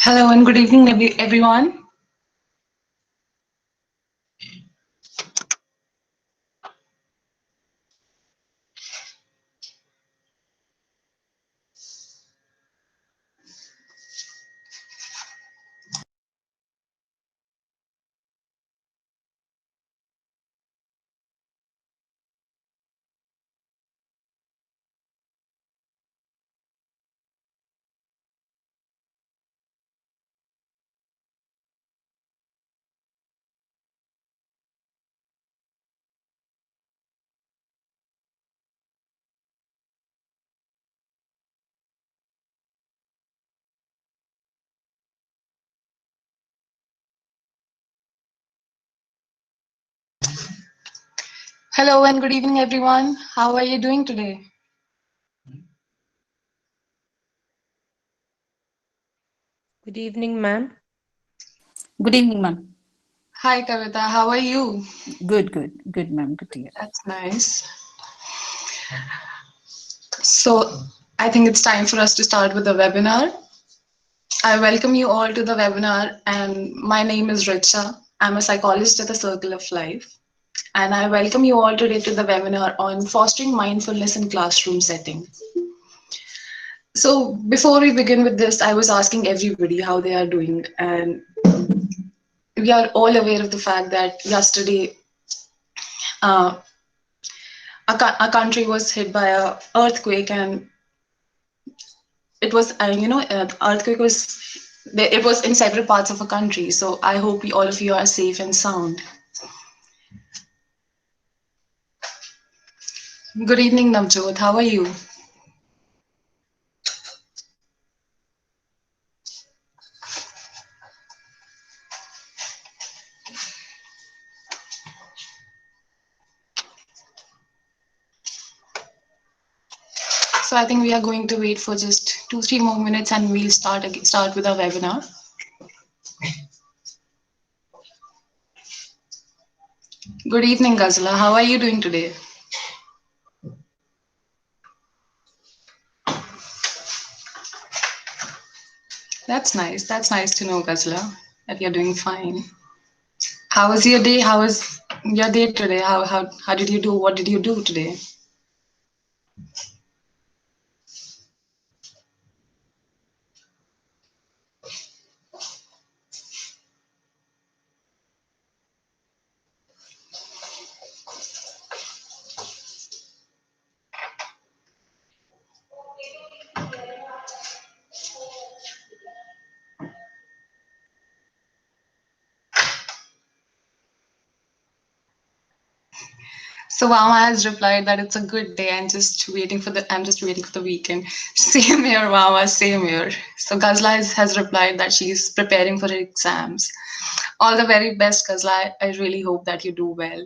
Hello and good evening, everyone. Hello and good evening, everyone. How are you doing today? Good evening, ma'am. Good evening, ma'am. Hi, Kavita. How are you? Good, ma'am. Good to hear. That's nice. So, I think it's time for us to start with the webinar. I welcome you all to the webinar, and my name is Richa. I'm a psychologist at the Circle of Life, and I welcome you all today to the webinar on fostering mindfulness in classroom setting. So, before we begin with this, I was asking everybody how they are doing, and we are all aware of the fact that yesterday uh, our country was hit by a earthquake, and it was the earthquake was it was in several parts of a country. So I hope all of you are safe and sound. Good evening, Navjot. How are you? So I think we are going to wait for just 2-3 more minutes, and we'll start with our webinar. Good evening, Ghazala. How are you doing today? That's nice. That's nice to know, Ghazala, that you're doing fine. How was your day? How was your day today? How did you do? What did you do today? So Mama has replied that it's a good day. I'm just waiting for the weekend. Same here, Mama, same here. So Ghazla has replied that she's preparing for her exams. All the very best, Ghazla. I really hope that you do well.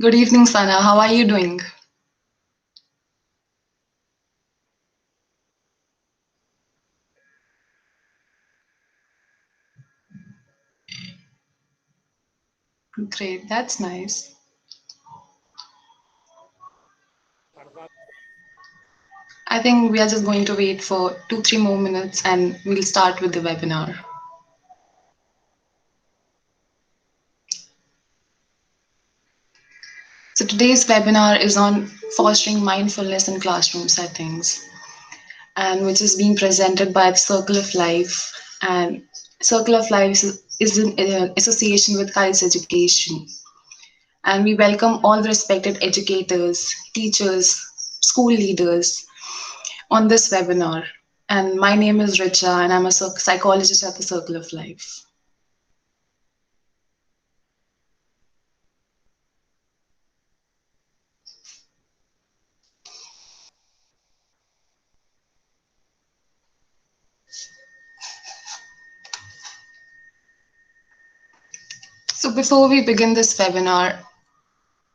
Good evening, Sana. How are you doing? Great, that's nice. I think we are just going to wait for 2-3 more minutes and we'll start with the webinar. So today's webinar is on fostering mindfulness in classroom settings, and which is being presented by the Circle of Life. And Circle of Life is in association with Kites Education. And we welcome all the respected educators, teachers, school leaders on this webinar. And my name is Richa, and I'm a psychologist at the Circle of Life. So before we begin this webinar,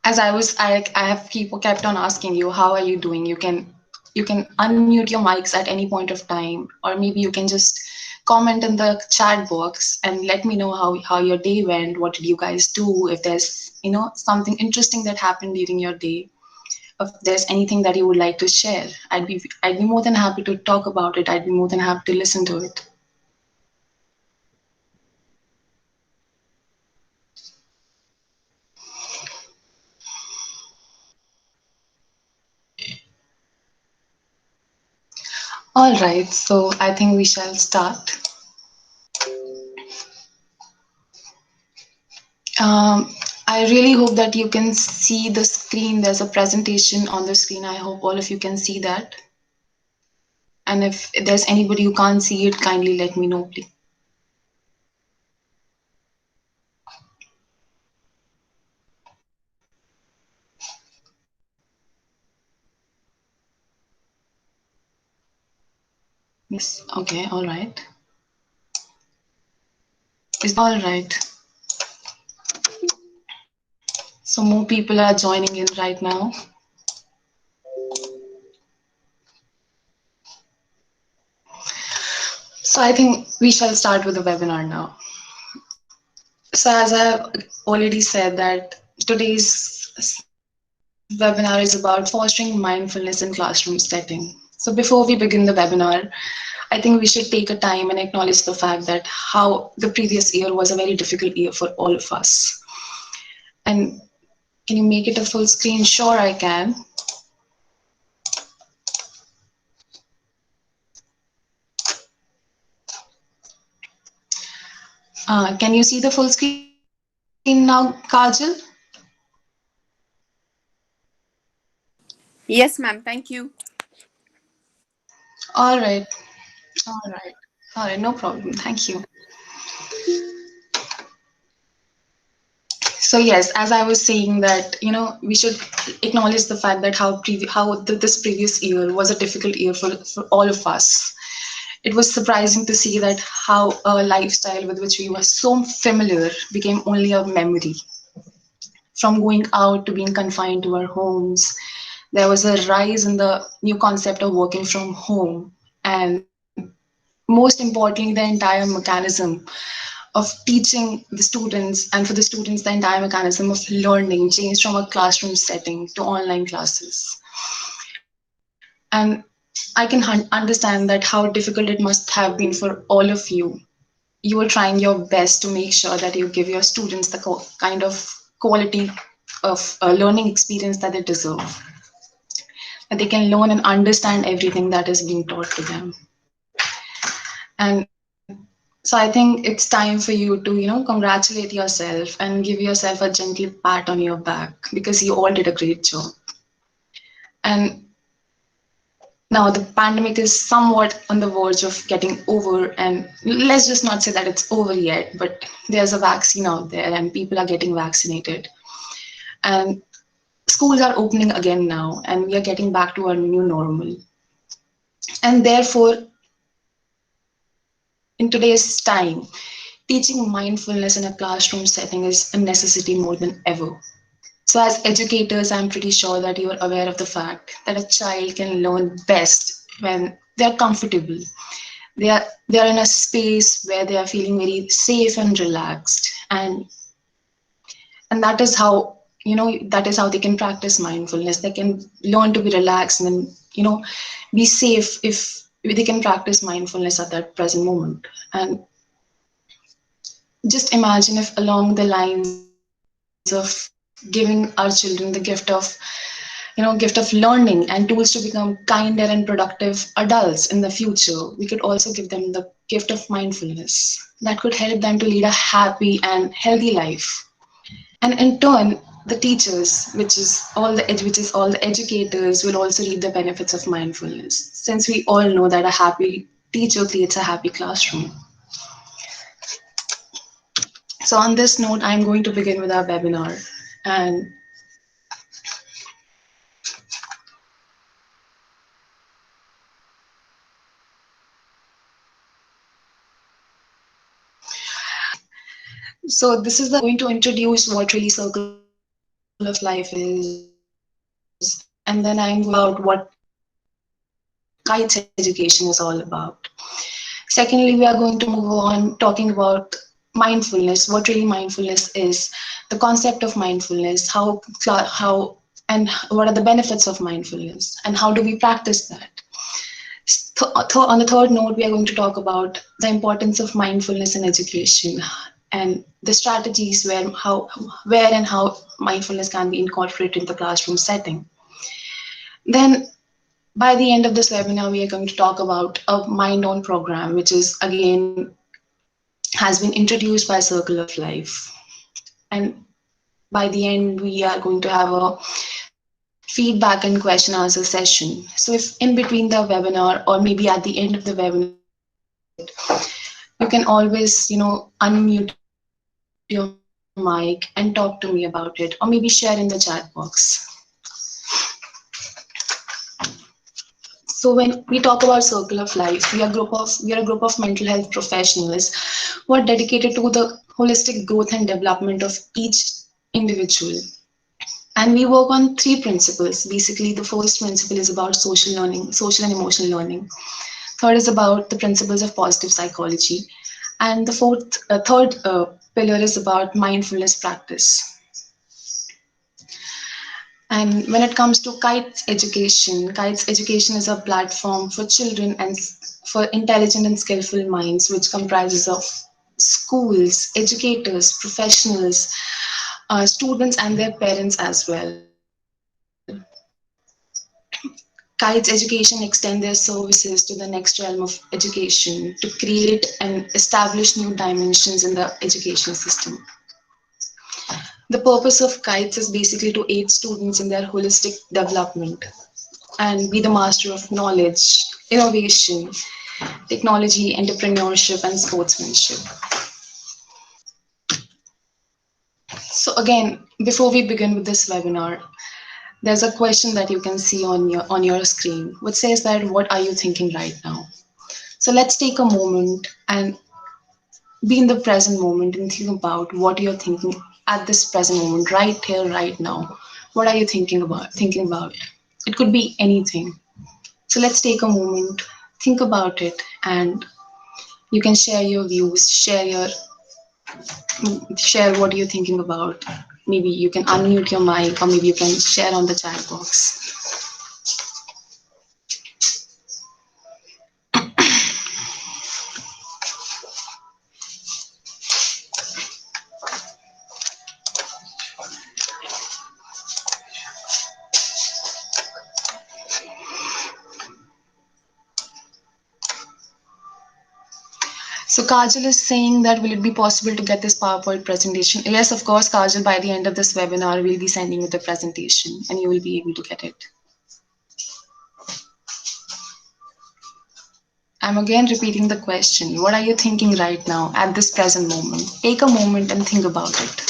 as I have people kept on asking you, how are you doing? You can unmute your mics at any point of time, or maybe you can just comment in the chat box and let me know how your day went. What did you guys do? If there's something interesting that happened during your day, if there's anything that you would like to share, I'd be more than happy to talk about it. I'd be more than happy to listen to it. All right, so I think we shall start. Um, I really hope that you can see the screen. There's a presentation on the screen. I hope all of you can see that. And if there's anybody who can't see it, kindly let me know, please. Yes. Okay. All right. All right. So more people are joining in right now. So I think we shall start with the webinar now. So as I have already said that today's webinar is about fostering mindfulness in classroom setting. So before we begin the webinar, I think we should take a time and acknowledge the fact that how the previous year was a very difficult year for all of us. And can you make it a full screen? Sure, I can. Can you see the full screen now, Kajal? Yes, ma'am. Thank you. All right, all right, all right, no problem. Thank you. So yes, as I was saying that we should acknowledge the fact that this previous year was a difficult year for all of us. It was surprising to see that how a lifestyle with which we were so familiar became only a memory. From going out to being confined to our homes, there was a rise in the new concept of working from home, and most importantly, the entire mechanism of teaching the students, and for the students, the entire mechanism of learning changed from a classroom setting to online classes. And I can understand that how difficult it must have been for all of you. You were trying your best to make sure that you give your students the kind of quality of learning experience that they deserve, that they can learn and understand everything that is being taught to them. And so I think it's time for you to, congratulate yourself and give yourself a gentle pat on your back, because you all did a great job. And now the pandemic is somewhat on the verge of getting over, and let's just not say that it's over yet, but there's a vaccine out there and people are getting vaccinated. And schools are opening again now, and we are getting back to our new normal. And therefore, in today's time, teaching mindfulness in a classroom setting is a necessity more than ever. So, as educators, I'm pretty sure that you are aware of the fact that a child can learn best when they're comfortable. They are in a space where they are feeling very safe and relaxed, and that is how they can practice mindfulness. They can learn to be relaxed and be safe if they can practice mindfulness at that present moment. And just imagine if along the lines of giving our children the gift of learning and tools to become kinder and productive adults in the future, we could also give them the gift of mindfulness that could help them to lead a happy and healthy life. And in turn, the teachers, which is all the educators, will also reap the benefits of mindfulness, since we all know that a happy teacher creates a happy classroom. So on this note, I'm going to begin with our webinar. And so this is the going to introduce what really circle of life is, and then I'm going to talk about what kites education is all about. Secondly, we are going to move on talking about mindfulness, what really mindfulness is, the concept of mindfulness, how and what are the benefits of mindfulness, and how do we practice that. On the third note, we are going to talk about the importance of mindfulness in education and the strategies where and how mindfulness can be incorporated in the classroom setting. Then by the end of this webinar, we are going to talk about a mind on program, which is again has been introduced by Circle of Life. And by the end, we are going to have a feedback and question answer session. So if in between the webinar or maybe at the end of the webinar you want to ask a question, you can always, unmute your mic and talk to me about it, or maybe share in the chat box. So when we talk about Circle of Life, we are a group of mental health professionals who are dedicated to the holistic growth and development of each individual. And we work on three principles. Basically, the first principle is about social learning, social and emotional learning. Third is about the principles of positive psychology. And the third pillar is about mindfulness practice. And when it comes to Kites Education is a platform for children and for intelligent and skillful minds, which comprises of schools, educators, professionals, students, and their parents as well. Kites Education extend their services to the next realm of education to create and establish new dimensions in the education system. The purpose of Kites is basically to aid students in their holistic development and be the master of knowledge, innovation, technology, entrepreneurship, and sportsmanship. So again, before we begin with this webinar, there's a question that you can see on your screen, which says that what are you thinking right now? So let's take a moment and be in the present moment and think about what you're thinking at this present moment, right here, right now. What are you thinking about? Thinking about? It could be anything. So let's take a moment, think about it, and you can share your views, share what you're thinking about. Maybe you can unmute your mic, or maybe you can share on the chat box. So Kajal is saying that will it be possible to get this PowerPoint presentation? Yes, of course, Kajal, by the end of this webinar, we'll be sending you the presentation and you will be able to get it. I'm again repeating the question. What are you thinking right now at this present moment? Take a moment and think about it.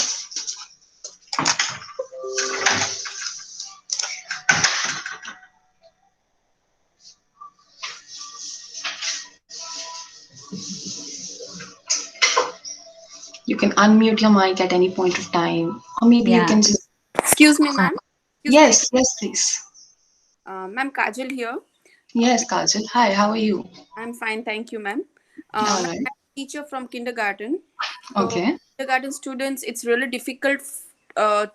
You can unmute your mic at any point of time, or maybe you Yeah. can just. Excuse me, Uh, ma'am. Excuse me. Yes, yes, please. Ma'am Kajal here. Yes, Kajal. Hi, how are you? I'm fine, thank you, ma'am. All Ma'am, right. I'm a teacher from kindergarten. So Okay. kindergarten students, it's really difficult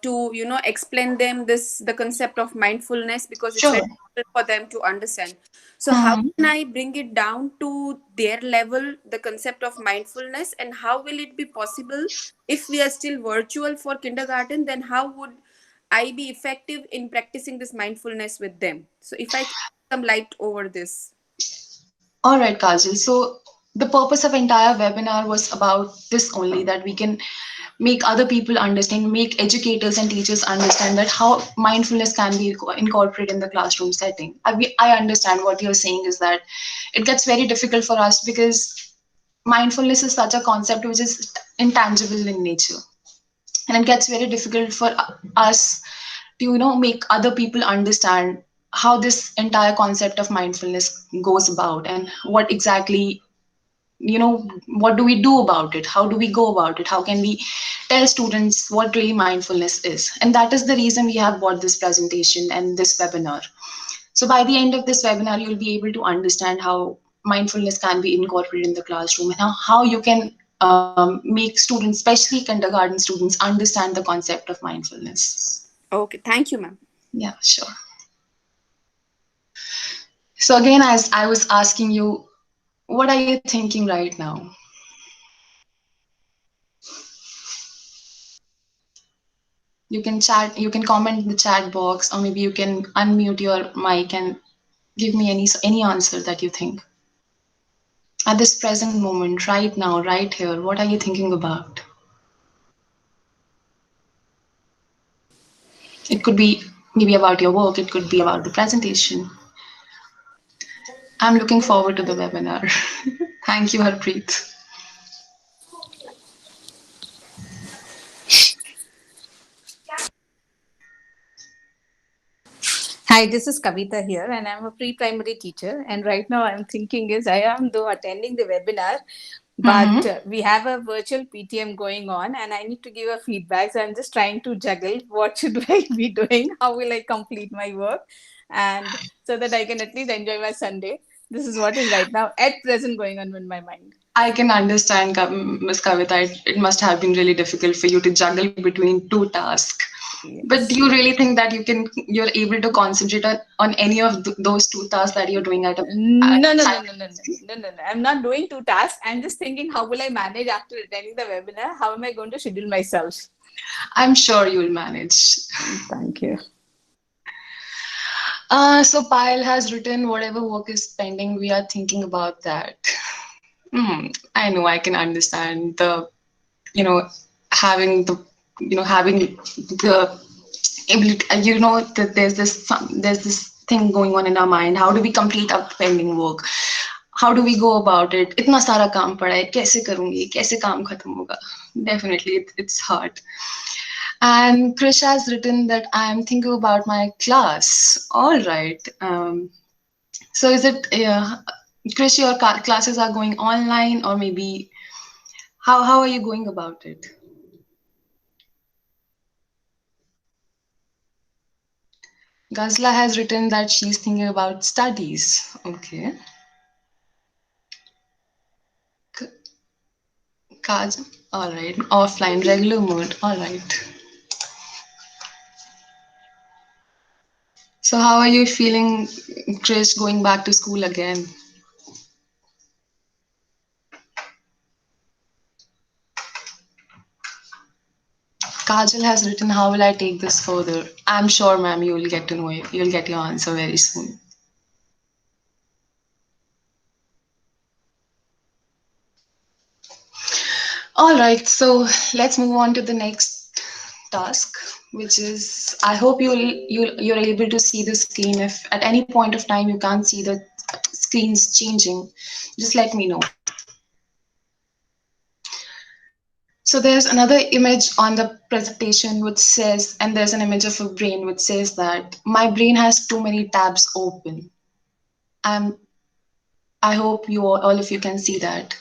to explain them the concept of mindfulness because it's Sure. very difficult for them to understand. So how Mhm. can I bring it down to their level, the concept of mindfulness, and how will it be possible if we are still virtual for kindergarten? Then how would I be effective in practicing this mindfulness with them? So if I can put some light over this. All right, Kajal. So the purpose of entire webinar was about this only, that we can make other people understand, make educators and teachers understand that how mindfulness can be incorporated in the classroom setting. I understand what you're saying is that it gets very difficult for us because mindfulness is such a concept which is intangible in nature, and it gets very difficult for us to make other people understand how this entire concept of mindfulness goes about, and what exactly, what do we do about it, how do we go about it, how can we tell students what really mindfulness is. And that is the reason we have bought this presentation and this webinar. So by the end of this webinar, you'll be able to understand how mindfulness can be incorporated in the classroom, and how you can make students, especially kindergarten students, understand the concept of mindfulness. Okay, thank you, ma'am. Yeah, sure. So again, as I was asking you, what are you thinking right now? You can chat, you can comment in the chat box, or maybe you can unmute your mic and give me any answer that you think. At this present moment, right now, right here, what are you thinking about? It could be maybe about your work, it could be about the presentation. I'm looking forward to the webinar. Thank you, Harpreet. Hi, this is Kavita here, and I'm a pre-primary teacher. And right now, I'm thinking is I am though attending the webinar, but Mm-hmm. we have a virtual PTM going on, and I need to give a feedback. So I'm just trying to juggle what should I be doing, how will I complete my work, and so that I can at least enjoy my Sunday. This is what is right now at present going on in my mind. I can understand, Miss Kavita. It must have been really difficult for you to juggle between two tasks. But do Yes. you really think that you're able to concentrate on any of those two tasks that you're doing at No, no, no, no, no, no, no, no, no. I'm not doing two tasks. I'm just thinking, how will I manage after attending the webinar? How am I going to schedule myself? I'm sure you'll manage. Thank you. So Payal has written whatever work is pending, we are thinking about that. I know I can understand the, you know, having the, having the ability, that there's this thing going on in our mind. How do we complete our pending work? How do we go about it? इतना सारा काम पड़ा है, कैसे करूंगी, कैसे काम खत्म होगा? Definitely, it's hard. And Krish has written that I'm thinking about my class. All right. So is it, Krish, your classes are going online, or maybe how are you going about it? Ghazla has written that she's thinking about studies. Okay. K- Kaj, all right. Offline, regular mode. All right. So how are you feeling, Krish, going back to school again? Kajal has written, how will I take this further? I'm sure, ma'am, you will get to know it. You'll get your answer very soon. All right, so let's move on to the next task, which is I hope you're able to see the screen. If at any point of time you can't see the screens changing, just let me know. So there's another image on the presentation which says, and there's an image of a brain which says that my brain has too many tabs open. I'm I hope all of you can see that.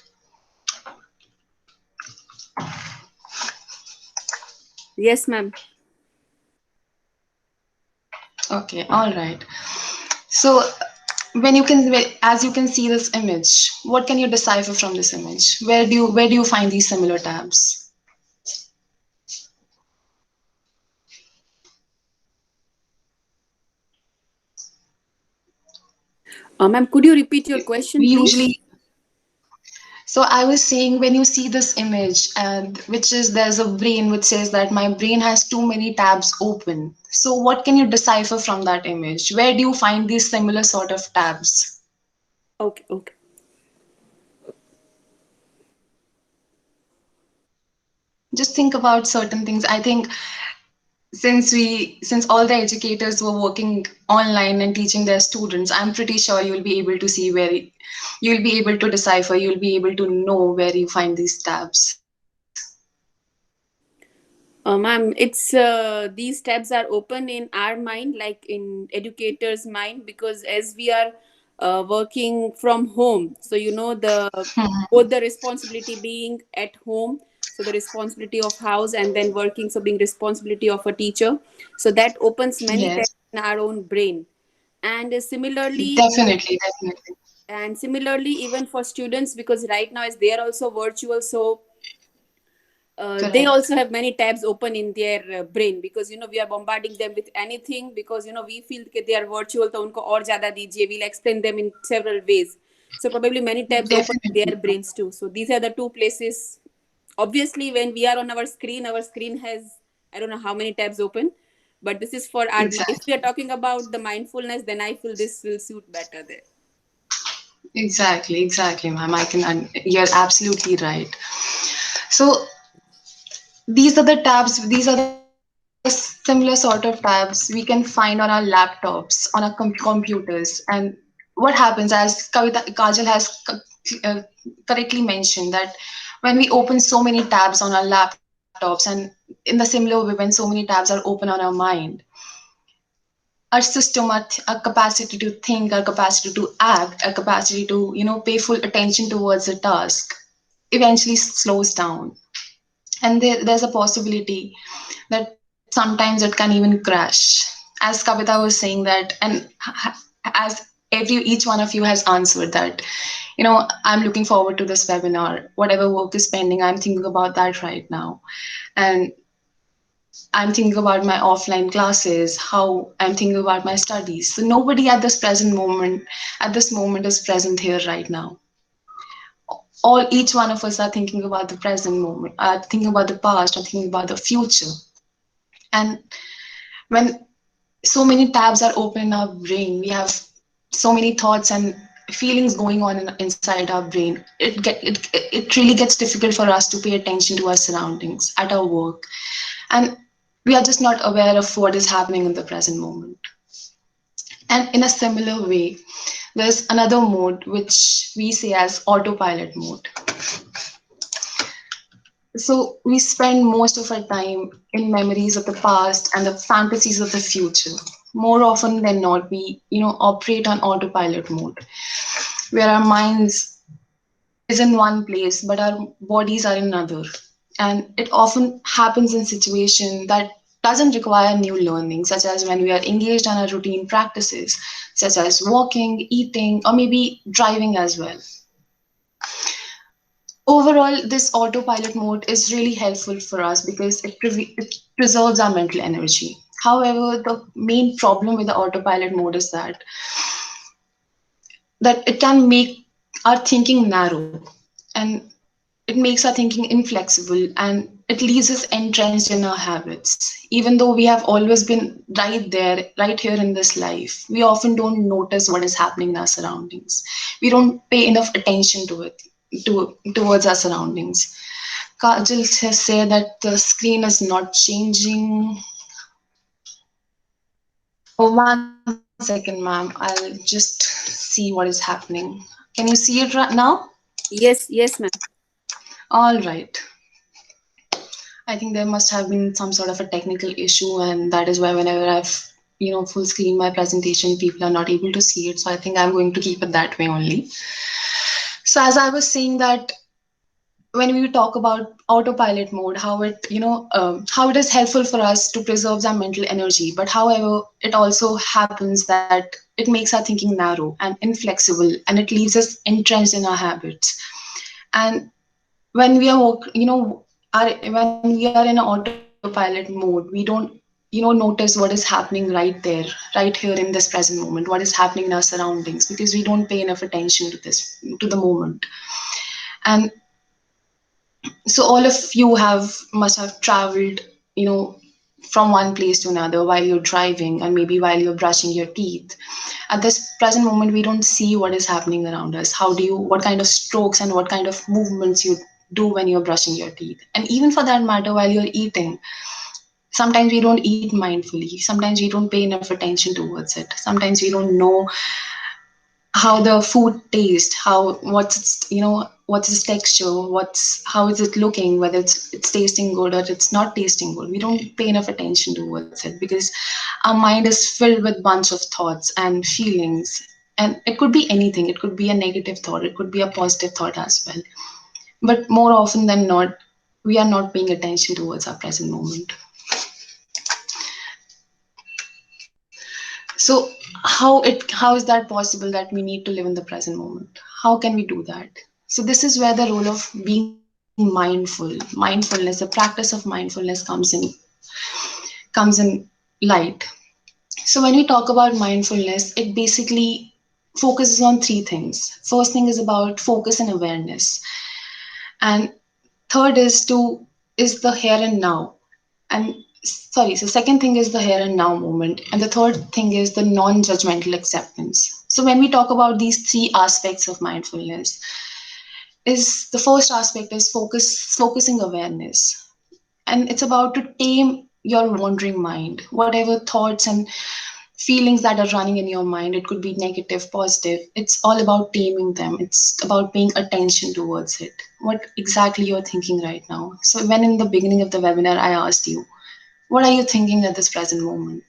Yes, ma'am. Okay, all right. So when you can, as you can see this image, what can you decipher from this image? Where do you find these similar tabs? Ma'am, could you repeat your We question, please? usually, so I was saying, when you see this image, and which is there's a brain which says that my brain has too many tabs open. So what can you decipher from that image? Where do you find these similar sort of tabs? Okay, okay. Just think about certain things. I think since all the educators were working online and teaching their students, I'm pretty sure you'll be able to see you'll be able to decipher, you'll be able to know where you find these tabs. Ma'am, it's these tabs are open in our mind, like in educators' mind, because as we are working from home, so the both the responsibility being at home, so the responsibility of house, and then working, so being responsibility of a teacher, so that opens many Yes, tabs in our own brain, and similarly. definitely. And similarly even for students, because right now as they are also virtual, so they Correct. also have many tabs open in their brain, because we are bombarding them with anything, because we feel that they are virtual, तो उनको और ज़्यादा दीजिए. We'll explain them in several ways. So probably many tabs open in Definitely. their brains too. So these are the two places. Obviously, when we are on our screen has, I don't know how many tabs open, but this is for our. If Exactly. we are talking about the mindfulness, then I feel this will suit better there. Exactly, ma'am. You're absolutely right. So these are the tabs, these are the similar sort of tabs we can find on our laptops, on our computers. And what happens, as Kajal has uh, correctly mentioned, that when we open so many tabs on our laptops, and in the similar way, when so many tabs are open on our mind, our system, our capacity to think, our capacity to act, our capacity to, pay full attention towards a task eventually slows down. And there's a possibility that sometimes it can even crash. As Kavita was saying that, and as each one of you has answered that, I'm looking forward to this webinar. Whatever work is pending, I'm thinking about that right now. And I'm thinking about my offline classes, how I'm thinking about my studies. So nobody at this moment is present here right now. All each one of us are thinking about the present moment, are thinking about the past, are thinking about the future. And when so many tabs are open in our brain, we have so many thoughts and feelings going on inside our brain. It really gets difficult for us to pay attention to our surroundings at our work, and we are just not aware of what is happening in the present moment. And in a similar way, there's another mode which we say as autopilot mode. So we spend most of our time in memories of the past and the fantasies of the future. More often than not, we operate on autopilot mode, where our minds is in one place, but our bodies are in another. And it often happens in situations that doesn't require new learning, such as when we are engaged in our routine practices, such as walking, eating, or maybe driving as well. Overall, this autopilot mode is really helpful for us because it preserves our mental energy. However, the main problem with the autopilot mode is that it can make our thinking narrow, and it makes our thinking inflexible, and it leaves us entrenched in our habits. Even though we have always been right there, right here in this life, we often don't notice what is happening in our surroundings. We don't pay enough attention to it, towards our surroundings. Kajal has said that the screen is not changing. Oh, 1 second, ma'am. I'll just see what is happening. Can you see it right now? Yes, yes, ma'am. All right. I think there must have been some sort of a technical issue, and that is why whenever I've full screen my presentation, people are not able to see it. So I think I'm going to keep it that way only. So as I was saying that when we talk about autopilot mode, how it is helpful for us to preserve our mental energy, but however, it also happens that it makes our thinking narrow and inflexible, and it leaves us entrenched in our habits. And when we are when we are in an autopilot mode, we don't notice what is happening right there, right here in this present moment, what is happening in our surroundings, because we don't pay enough attention to the moment. And so all of you must have traveled, you know from one place to another while you're driving, and maybe while you're brushing your teeth. At this present moment, we don't see what is happening around us. What kind of strokes and what kind of movements you do when you're brushing your teeth, and even for that matter, while you're eating. Sometimes we don't eat mindfully, sometimes we don't pay enough attention towards it, sometimes we don't know how the food tastes, what's its texture, how is it looking, whether it's tasting good or it's not tasting good. We don't pay enough attention towards it because our mind is filled with bunch of thoughts and feelings. And it could be anything. It could be a negative thought, it could be a positive thought as well. But more often than not, we are not paying attention towards our present moment. So how is that possible that we need to live in the present moment? How can we do that? So this is where the role of being mindful mindful. Mindfulness, the practice of mindfulness comes in light. So when we talk about mindfulness, it basically focuses on three things. First thing is about focus and awareness. And third is the here and now. And sorry, so second thing is the here and now moment. And the third thing is the non-judgmental acceptance. So when we talk about these three aspects of mindfulness, is the first aspect is focusing awareness. And it's about to tame your wandering mind, whatever thoughts and feelings that are running in your mind. It could be negative, positive. It's all about taming them. It's about paying attention towards it, what exactly you're thinking right now. So when in the beginning of the webinar I asked you, what are you thinking at this present moment?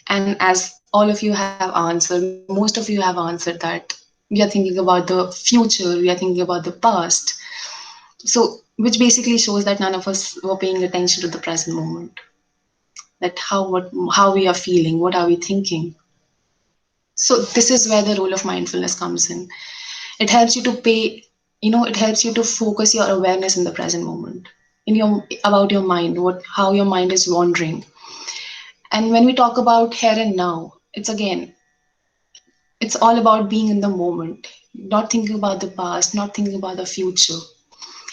And as all of you have answered, most of you have answered that we are thinking about the future, we are thinking about the past. So which basically shows that none of us were paying attention to the present moment, that how we are feeling, what are we thinking. So this is where the role of mindfulness comes in. It helps you to pay, it helps you to focus your awareness in the present moment, in your about your mind, what how your mind is wandering. And when we talk about here and now, it's all about being in the moment, not thinking about the past, not thinking about the future.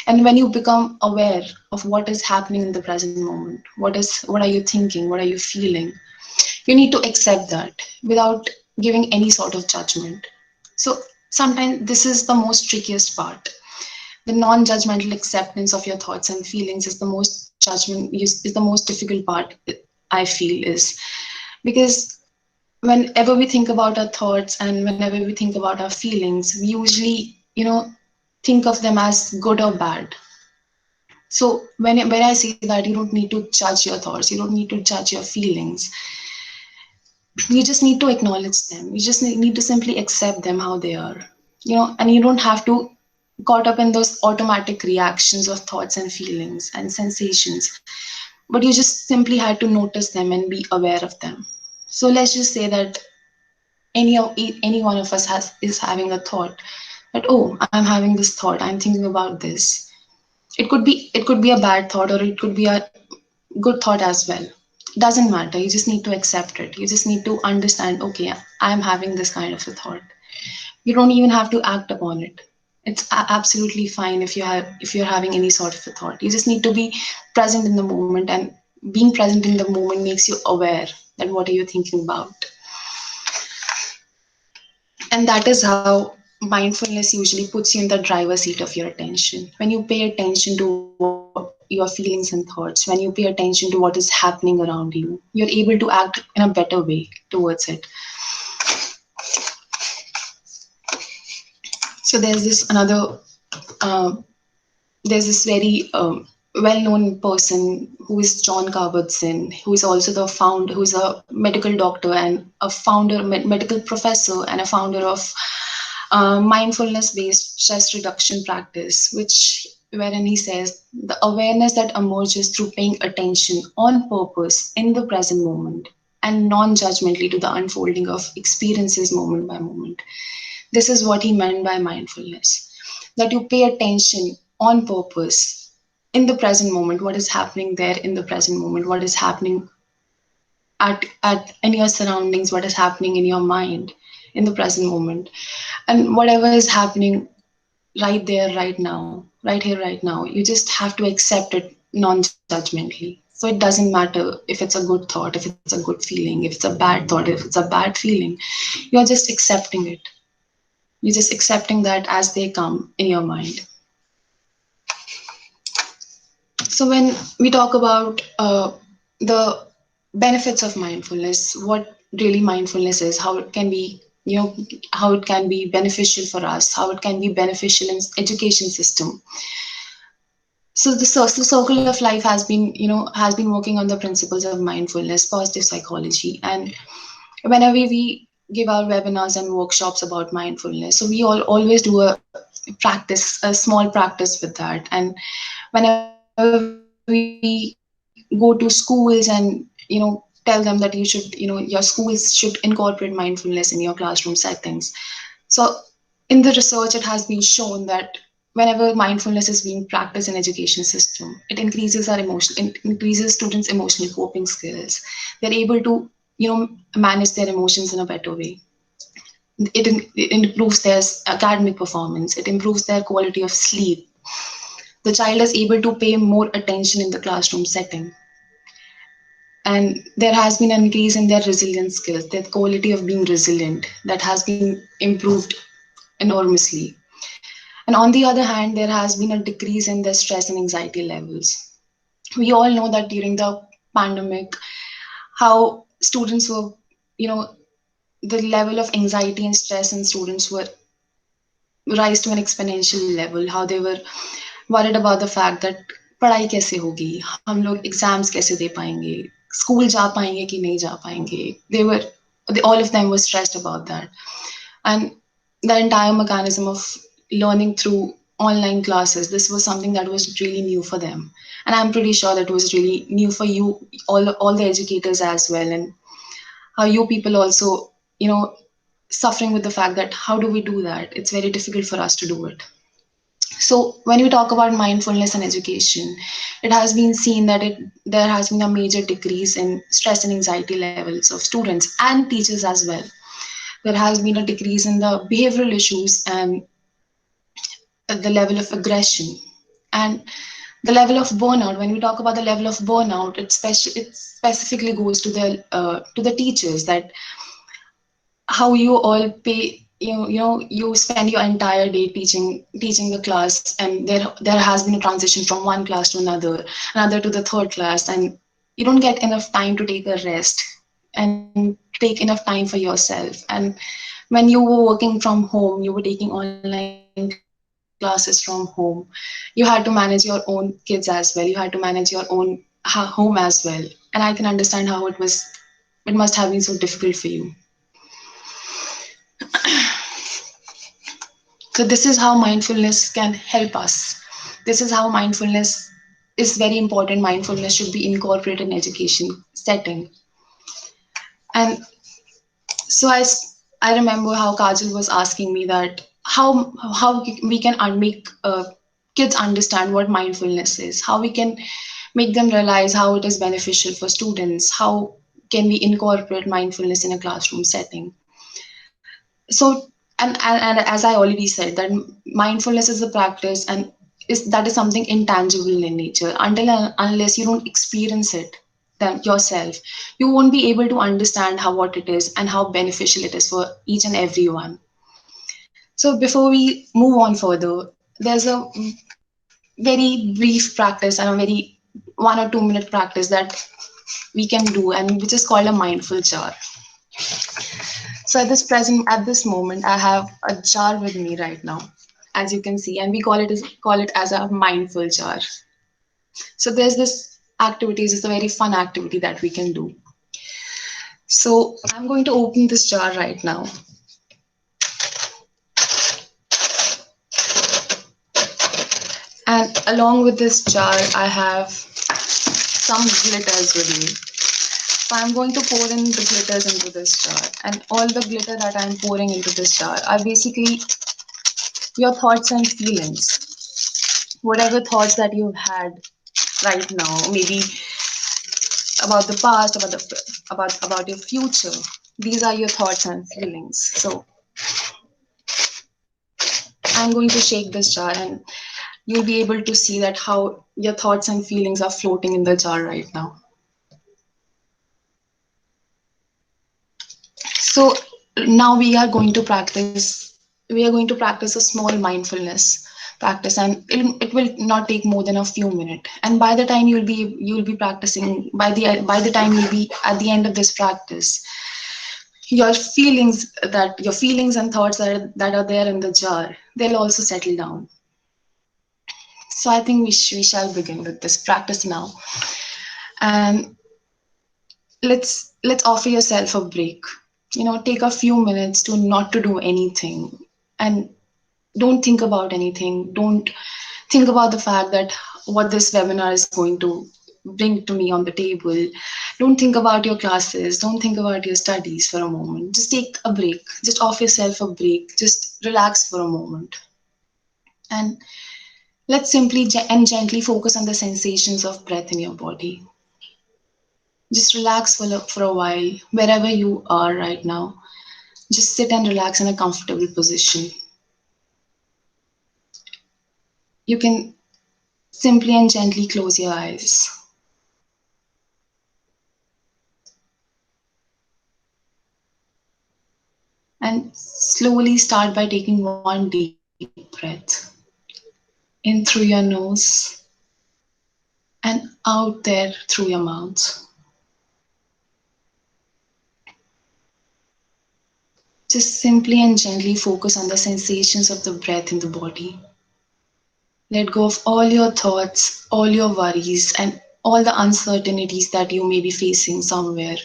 And when you become aware of what is happening in the present moment, what are you thinking, what are you feeling, you need to accept that without giving any sort of judgment. So sometimes this is the most trickiest part. The non-judgmental acceptance of your thoughts and feelings is the most difficult part. I feel is because whenever we think about our thoughts and whenever we think about our feelings, we usually think of them as good or bad. So when I say that, you don't need to judge your thoughts, you don't need to judge your feelings. You just need to acknowledge them. You just need to simply accept them how they are. And you don't have to caught up in those automatic reactions of thoughts and feelings and sensations, but you just simply had to notice them and be aware of them. So let's just say that any one of us has is having a thought that, oh, I'm having this thought, I'm thinking about this. It could be a bad thought or it could be a good thought as well. Doesn't matter. You just need to accept it. You just need to understand, okay, I'm having this kind of a thought. You don't even have to act upon it. It's absolutely fine if you're having any sort of a thought. You just need to be present in the moment, and being present in the moment makes you aware that what are you thinking about. And that is how mindfulness usually puts you in the driver's seat of your attention. When you pay attention to your feelings and thoughts, when you pay attention to what is happening around you, you're able to act in a better way towards it. So uh, there's this very well-known person who is John Kabat-Zinn, who is also the founder, who's a medical doctor and a founder, medical professor, and a founder of mindfulness-based stress reduction practice, which wherein he says the awareness that emerges through paying attention on purpose in the present moment and non-judgmentally to the unfolding of experiences moment by moment. This is what he meant by mindfulness, that you pay attention on purpose in the present moment, what is happening there in the present moment, what is happening at in your surroundings, what is happening in your mind in the present moment, and whatever is happening right there, right now, right here, right now, you just have to accept it non-judgmentally. So it doesn't matter if it's a good thought, if it's a good feeling, if it's a bad thought, if it's a bad feeling, you're just accepting it. You're just accepting that as they come in your mind. So when we talk about the benefits of mindfulness, what really mindfulness is, how it can be, how it can be beneficial for us, how it can be beneficial in education system. So the circle of life has been working on the principles of mindfulness, positive psychology, and whenever we give our webinars and workshops about mindfulness, so we all always do a small practice with that. And whenever we go to schools and tell them that your schools should incorporate mindfulness in your classroom settings. So in the research, it has been shown that whenever mindfulness is being practiced in education system, it increases our emotion, it increases students emotional coping skills. They're able to, manage their emotions in a better way. It improves their academic performance, it improves their quality of sleep. The child is able to pay more attention in the classroom setting, and there has been an increase in their resilience skills, their quality of being resilient, that has been improved enormously. And on the other hand, there has been a decrease in their stress and anxiety levels. We all know that during the pandemic, how students were, you know, the level of anxiety and stress in students were rise to an exponential level, how they were worried about the fact that पढ़ाई कैसे होगी, हम लोग exams कैसे दे पाएंगे, school जा पाएंगे कि नहीं जा पाएंगे. All of them were stressed about that. And the entire mechanism of learning through online classes, this was something that was really new for them, and I'm pretty sure that was really new for you, all the educators as well, and how you people also, you know suffering with the fact that how do we do that, it's very difficult for us to do it. So when we talk about mindfulness and education, it has been seen that there has been a major decrease in stress and anxiety levels of students and teachers as well. There has been a decrease in the behavioral issues and the level of aggression and the level of burnout. When we talk about the level of burnout, it specifically goes to the teachers, that how you all pay, you spend your entire day teaching the class, and there has been a transition from one class to another to the third class, and you don't get enough time to take a rest and take enough time for yourself. And when you were working from home, you were taking online classes from home, you had to manage your own kids as well, you had to manage your own home as well. And I can understand how it must have been so difficult for you. So this is how mindfulness can help us. This is how mindfulness is very important. Mindfulness should be incorporated in education setting. And so I remember how Kajal was asking me that how we can make kids understand what mindfulness is, how we can make them realize how it is beneficial for students, how can we incorporate mindfulness in a classroom setting. So and as I already said, that mindfulness is a practice, and that is something intangible in nature. Until and unless you don't experience it them yourself, you won't be able to understand how what it is and how beneficial it is for each and everyone. So before we move on further, there's a very brief practice and a very 1 or 2 minute practice that we can do, and which is called a mindful jar. So at this moment, I have a jar with me right now, as you can see, and we call it as a mindful jar. So there's this activities. It's a very fun activity that we can do. So I'm going to open this jar right now, and along with this jar, I have some glitters with me. So I'm going to pour in the glitters into this jar, and all the glitter that I'm pouring into this jar are basically your thoughts and feelings. Whatever thoughts that you've had right now, maybe about the past, about your future. These are your thoughts and feelings. So I'm going to shake this jar, and you'll be able to see that how your thoughts and feelings are floating in the jar right now. So now we are going to practice a small mindfulness practice, and it will not take more than a few minutes. And by the time you'll be practicing, by the time you'll be at the end of this practice, your feelings and thoughts that are there in the jar, they'll also settle down. So I think we shall begin with this practice now. And let's offer yourself a break. Take a few minutes to not to do anything, and don't think about anything. Don't think about the fact that what this webinar is going to bring to me on the table. Don't think about your classes. Don't think about your studies for a moment. Just take a break. Just offer yourself a break. Just relax for a moment. And let's simply and gently focus on the sensations of breath in your body. Just relax for a while, wherever you are right now. Just sit and relax in a comfortable position. You can simply and gently close your eyes and slowly start by taking one deep breath in through your nose and out there through your mouth. Just simply and gently focus on the sensations of the breath in the body. Let go of all your thoughts, all your worries, and all the uncertainties that you may be facing somewhere.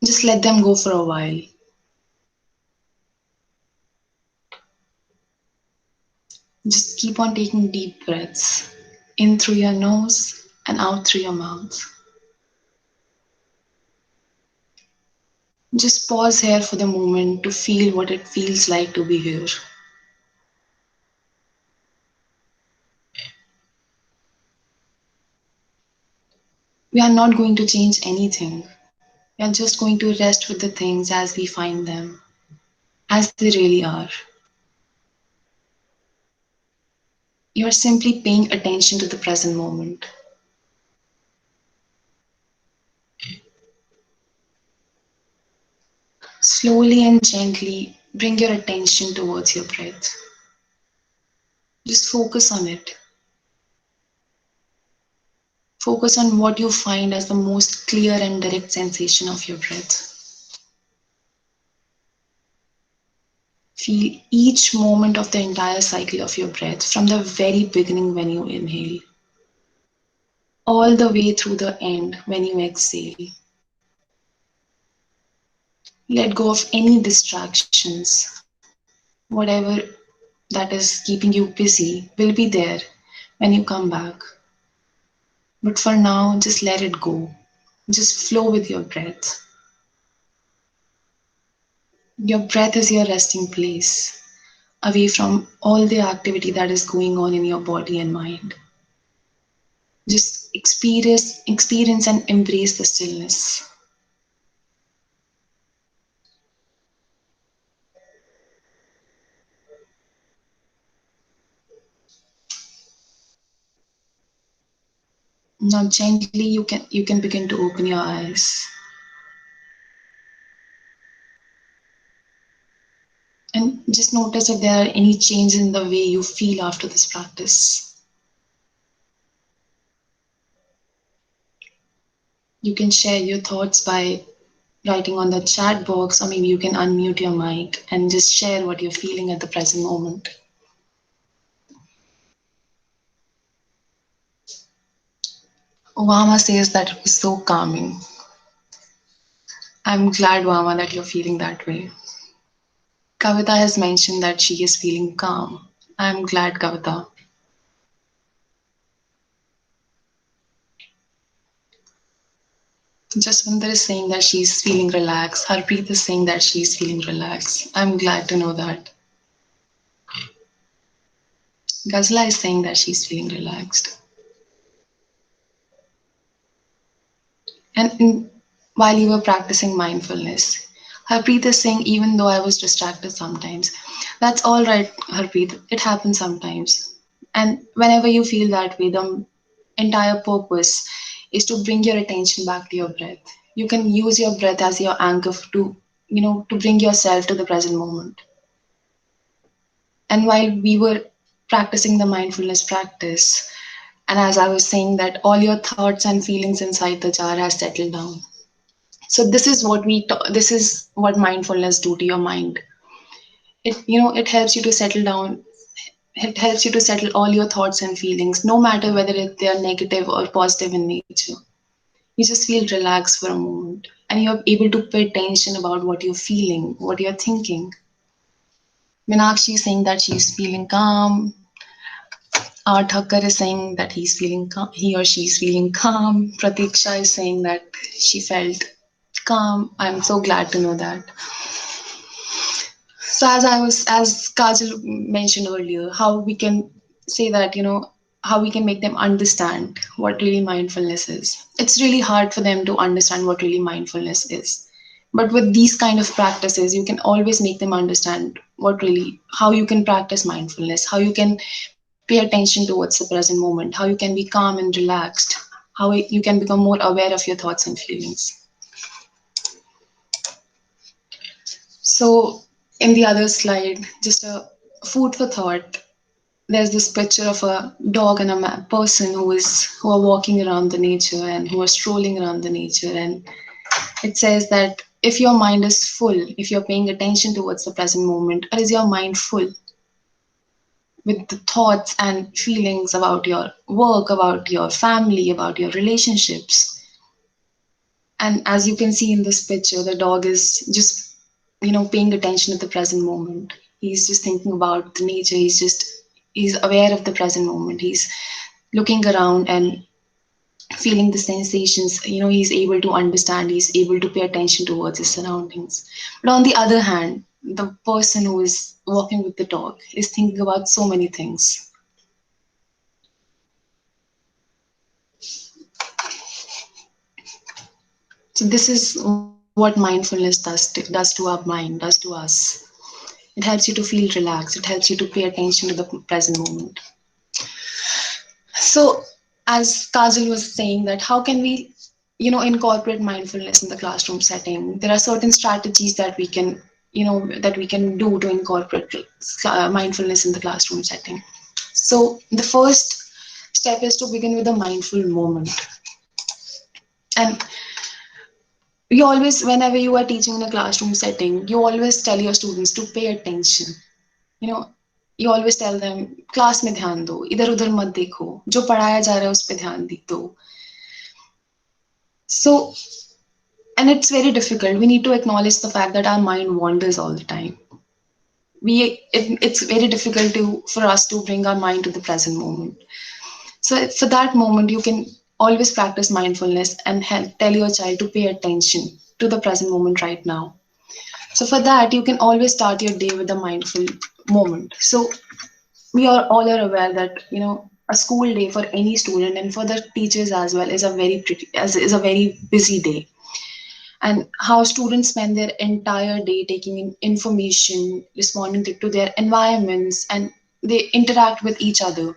Just let them go for a while. Just keep on taking deep breaths in through your nose and out through your mouth. Just pause here for the moment to feel what it feels like to be here. We are not going to change anything. We are just going to rest with the things as we find them, as they really are. You are simply paying attention to the present moment. Slowly and gently bring your attention towards your breath. Just focus on it. Focus on what you find as the most clear and direct sensation of your breath. Feel each moment of the entire cycle of your breath from the very beginning when you inhale, all the way through the end when you exhale. Let go of any distractions. Whatever that is keeping you busy will be there when you come back. But for now, just let it go. Just flow with your breath. Your breath is your resting place, away from all the activity that is going on in your body and mind. Just experience and embrace the stillness. Now gently you can begin to open your eyes and just notice if there are any changes in the way you feel after this practice. You can share your thoughts by writing on the chat box, or maybe you can unmute your mic and just share what you're feeling at the present moment. Wama says that it was so calming. I'm glad, Wama, that you're feeling that way. Kavita has mentioned that she is feeling calm. I'm glad, Kavita. Jaswinder is saying that she's feeling relaxed. Harpreet is saying that she's feeling relaxed. I'm glad to know that. Gazla is saying that she's feeling relaxed. And while you were practicing mindfulness, Harpreet is saying, even though I was distracted sometimes, that's all right, Harpreet. It happens sometimes. And whenever you feel that way, the entire purpose is to bring your attention back to your breath. You can use your breath as your anchor to bring yourself to the present moment. And while we were practicing the mindfulness practice, and as I was saying that all your thoughts and feelings inside the jar has settled down. So this is what mindfulness do to your mind. It helps you to settle down. It helps you to settle all your thoughts and feelings, no matter whether they are negative or positive in nature. You just feel relaxed for a moment and you're able to pay attention about what you're feeling, what you're thinking. Meenakshi is saying that she's feeling calm. Thakur is saying that he or she's feeling calm. Pratiksha is saying that she felt calm. I'm so glad to know that. So as Kajal mentioned earlier, how we can say that, how we can make them understand what really mindfulness is. It's really hard for them to understand what really mindfulness is, but with these kind of practices you can always make them understand what really, how you can practice mindfulness, how you can pay attention towards the present moment, how you can be calm and relaxed, how you can become more aware of your thoughts and feelings. So in the other slide, just a food for thought, there's this picture of a dog and a person who are walking around the nature and who are strolling around the nature, and it says that if your mind is full, if you're paying attention towards the present moment, or is your mind full with the thoughts and feelings about your work, about your family, about your relationships. And as you can see in this picture, the dog is just, paying attention at the present moment. He's just thinking about the nature. He's aware of the present moment. He's looking around and feeling the sensations. He's able to understand, he's able to pay attention towards his surroundings. But on the other hand, the person who is walking with the dog is thinking about so many things. So this is what mindfulness does to our mind, does to us. It helps you to feel relaxed. It helps you to pay attention to the present moment. So, as Kajal was saying, that how can we, incorporate mindfulness in the classroom setting? There are certain strategies that we can, that we can do to incorporate mindfulness in the classroom setting. So, the first step is to begin with a mindful moment. And you always, whenever you are teaching in a classroom setting, you always tell your students to pay attention. you know you always tell them, class में ध्यान दो, इधर उधर मत देखो, जो पढ़ाया जा रहा है उस पे ध्यान दो. So, and it's very difficult. We need to acknowledge the fact that our mind wanders all the time. It's very difficult for us to bring our mind to the present moment. So for that moment, you can always practice mindfulness and tell your child to pay attention to the present moment right now. So for that, you can always start your day with a mindful moment. So we are all are aware that, a school day for any student and for the teachers as well is a very busy day. And how students spend their entire day taking in information, responding to their environments, and they interact with each other.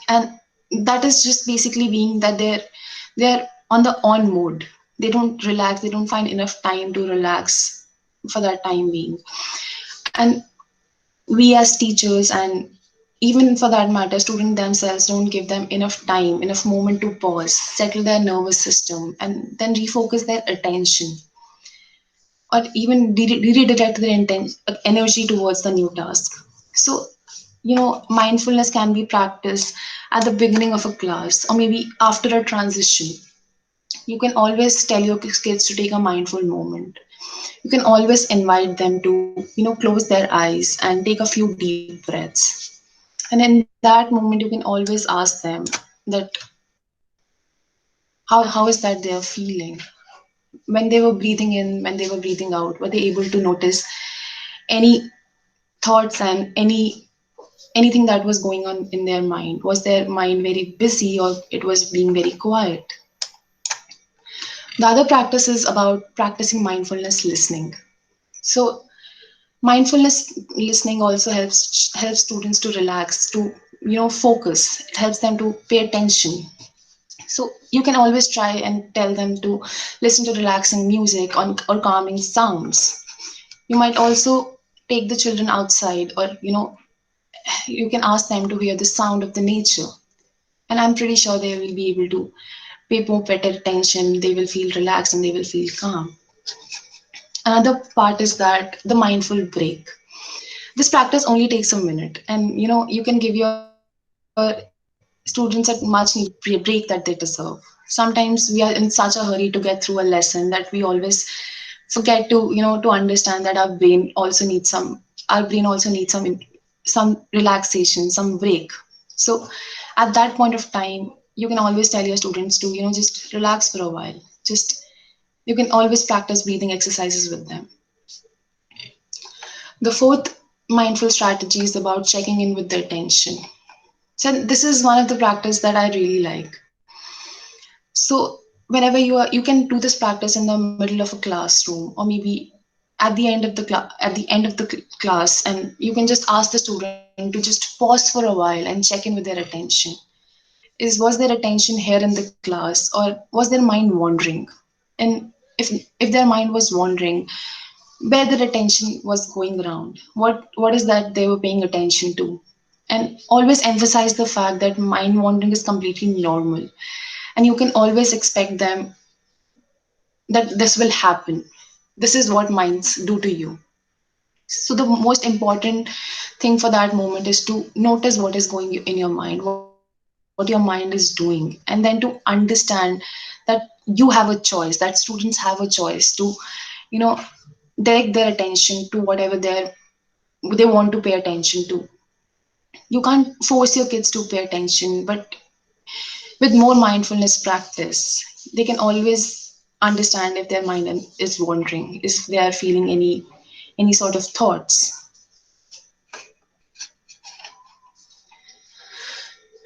And that is just basically being that they're on the on mode. They don't relax. They don't find enough time to relax for that time being. And we as teachers, and even for that matter, students themselves, don't give them enough time, enough moment to pause, settle their nervous system, and then refocus their attention, or even redirect their energy towards the new task. So, mindfulness can be practiced at the beginning of a class or maybe after a transition. You can always tell your kids to take a mindful moment. You can always invite them to, close their eyes and take a few deep breaths. And in that moment, you can always ask them that how is that they're feeling when they were breathing in, when they were breathing out. Were they able to notice any thoughts and anything that was going on in their mind? Was their mind very busy or it was being very quiet? The other practice is about practicing mindfulness listening. So mindfulness listening also helps students to relax, to focus. It helps them to pay attention. So you can always try and tell them to listen to relaxing music or calming sounds. You might also take the children outside, or you can ask them to hear the sound of the nature, and I'm pretty sure they will be able to pay more better attention. They will feel relaxed and they will feel calm. Another part is that the mindful break. This practice only takes a minute, and you can give your students a much needed break that they deserve. Sometimes we are in such a hurry to get through a lesson that we always forget to understand that our brain also needs some relaxation, some break. So at that point of time, you can always tell your students to just relax for a while. Just, you can always practice breathing exercises with them. The fourth mindful strategy is about checking in with the attention. So this is one of the practice that I really like. So whenever you can do this practice in the middle of a classroom, or maybe at the end of the class, and you can just ask the student to just pause for a while and check in with their attention. Was their attention here in the class, or was their mind wandering? And if their mind was wandering, where their attention was going around, what is that they were paying attention to? And always emphasize the fact that mind wandering is completely normal, and you can always expect them that this will happen. This is what minds do to you. So the most important thing for that moment is to notice what is going in your mind, what your mind is doing, and then to understand that you have a choice, that students have a choice to, you know, direct their attention to whatever they want to pay attention to. You can't force your kids to pay attention, but with more mindfulness practice, they can always understand if their mind is wandering, if they are feeling any sort of thoughts.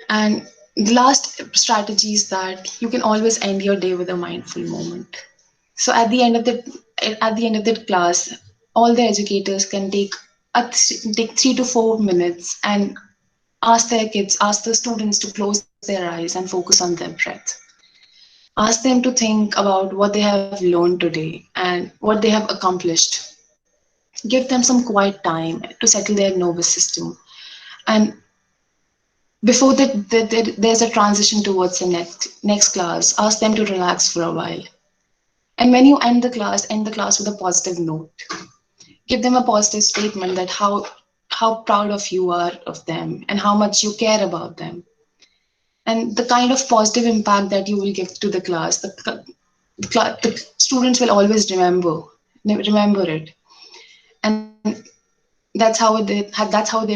And the last strategy is that you can always end your day with a mindful moment. So at the end of the class, all the educators can take 3 to 4 minutes and ask the students to close their eyes and focus on their breath. Ask them to think about what they have learned today and what they have accomplished. Give them some quiet time to settle their nervous system. And before there's a transition towards the next class, ask them to relax for a while. And when you end the class with a positive note. Give them a positive statement that how proud of you are of them and how much you care about them. And the kind of positive impact that you will give to the class, the students will always remember it. And that's how they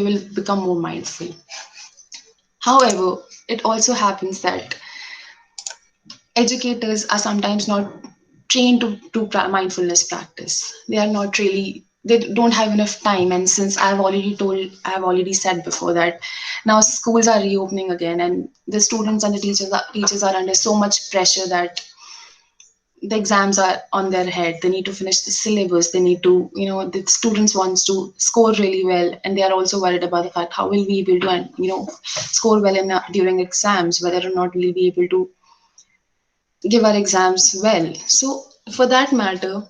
will become more mindful. However, it also happens that educators are sometimes not trained to do mindfulness practice. They are not really, they don't have enough time. And since I've already said before that now schools are reopening again, and the students and the teachers are under so much pressure that the exams are on their head. They need to finish the syllabus. They need to, the students wants to score really well, and they are also worried about the fact how will we be able to, score well during exams, whether or not we'll be able to give our exams well. So, for that matter,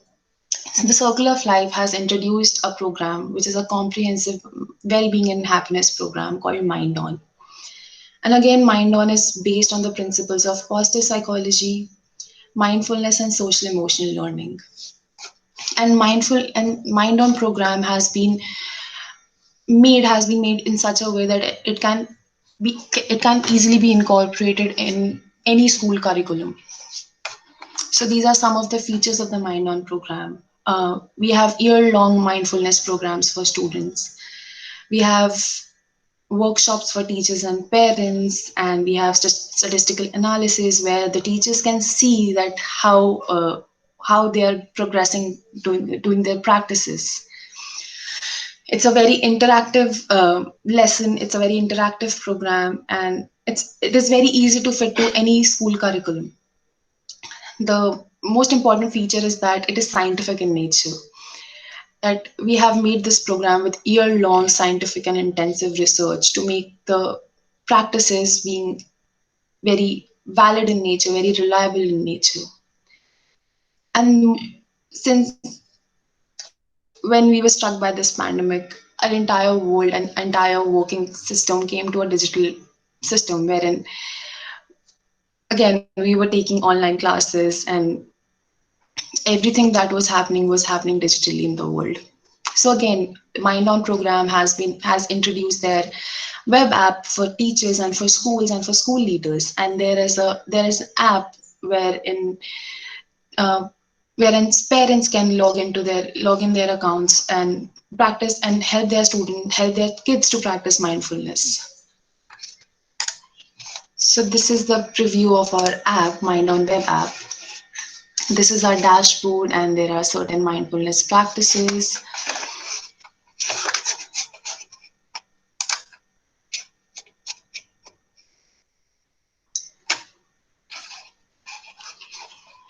the Circle of Life has introduced a program which is a comprehensive well-being and happiness program called Mind On. And again, Mind On is based on the principles of positive psychology, mindfulness, and social emotional learning. And Mind On program has been made in such a way that it can easily be incorporated in any school curriculum. So these are some of the features of the Mind On program. We have year-long mindfulness programs for students. We have workshops for teachers and parents, and we have statistical analysis where the teachers can see that how they are progressing doing their practices. It's a very interactive lesson. It's a very interactive program, and it is very easy to fit to any school curriculum. The most important feature is that it is scientific in nature. That we have made this program with year-long scientific and intensive research to make the practices being very valid in nature, very reliable in nature. And since when we were struck by this pandemic, our entire world and entire working system came to a digital system wherein, again, we were taking online classes, and everything that was happening digitally in the world. So again, Mind On program has introduced their web app for teachers and for schools and for school leaders, and there is an app uh, wherein parents can log in their accounts and practice and help their kids to practice mindfulness. So this is the preview of our app, Mind On web app. This is our dashboard, and there are certain mindfulness practices.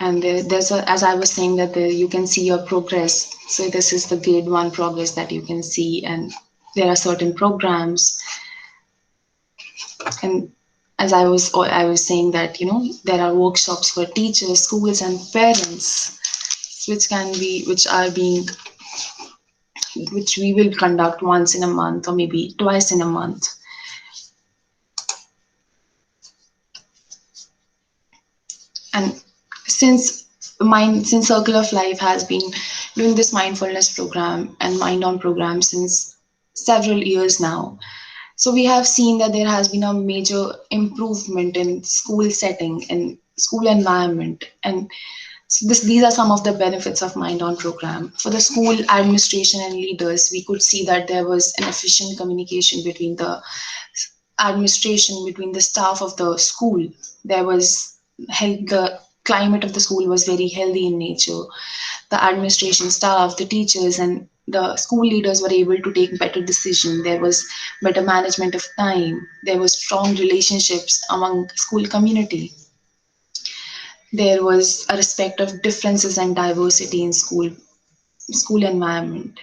And there's a, as I was saying, that you can see your progress. So this is the grade one progress that you can see, and there are certain programs. And as I was saying that, there are workshops for teachers, schools, and parents, which we will conduct once in a month or maybe twice in a month. And since since Circle of Life has been doing this mindfulness program and mind on program since several years now, so we have seen that there has been a major improvement in school setting and school environment. And so these are some of the benefits of Mind On program. For the school administration and leaders, we could see that there was an efficient communication between the administration, between the staff of the school. There was the climate of the school was very healthy in nature. The administration staff, the teachers, and the school leaders were able to take better decisions. There was better management of time. There was strong relationships among school community. There was a respect of differences and diversity in school environment.